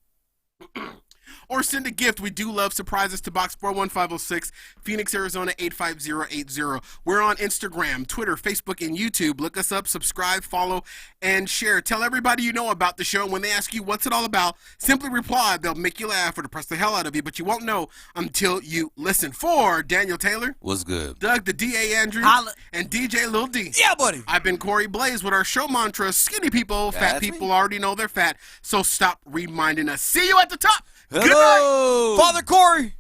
Or send a gift. We do love surprises to Box 41506, Phoenix, Arizona 85080. We're on Instagram, Twitter, Facebook, and YouTube. Look us up, subscribe, follow, and share. Tell everybody you know about the show. And when they ask you what's it all about, simply reply. They'll make you laugh or depress the hell out of you, but you won't know until you listen. For Daniel Taylor, What's good? Doug the D.A. Andrews, Holla. and DJ Lil D. Yeah, buddy. I've been Corey Blaze with our show mantra, skinny people, fat That's me. people already know they're fat, so stop reminding us. See you at the top. Good night. Hello. Father Corey.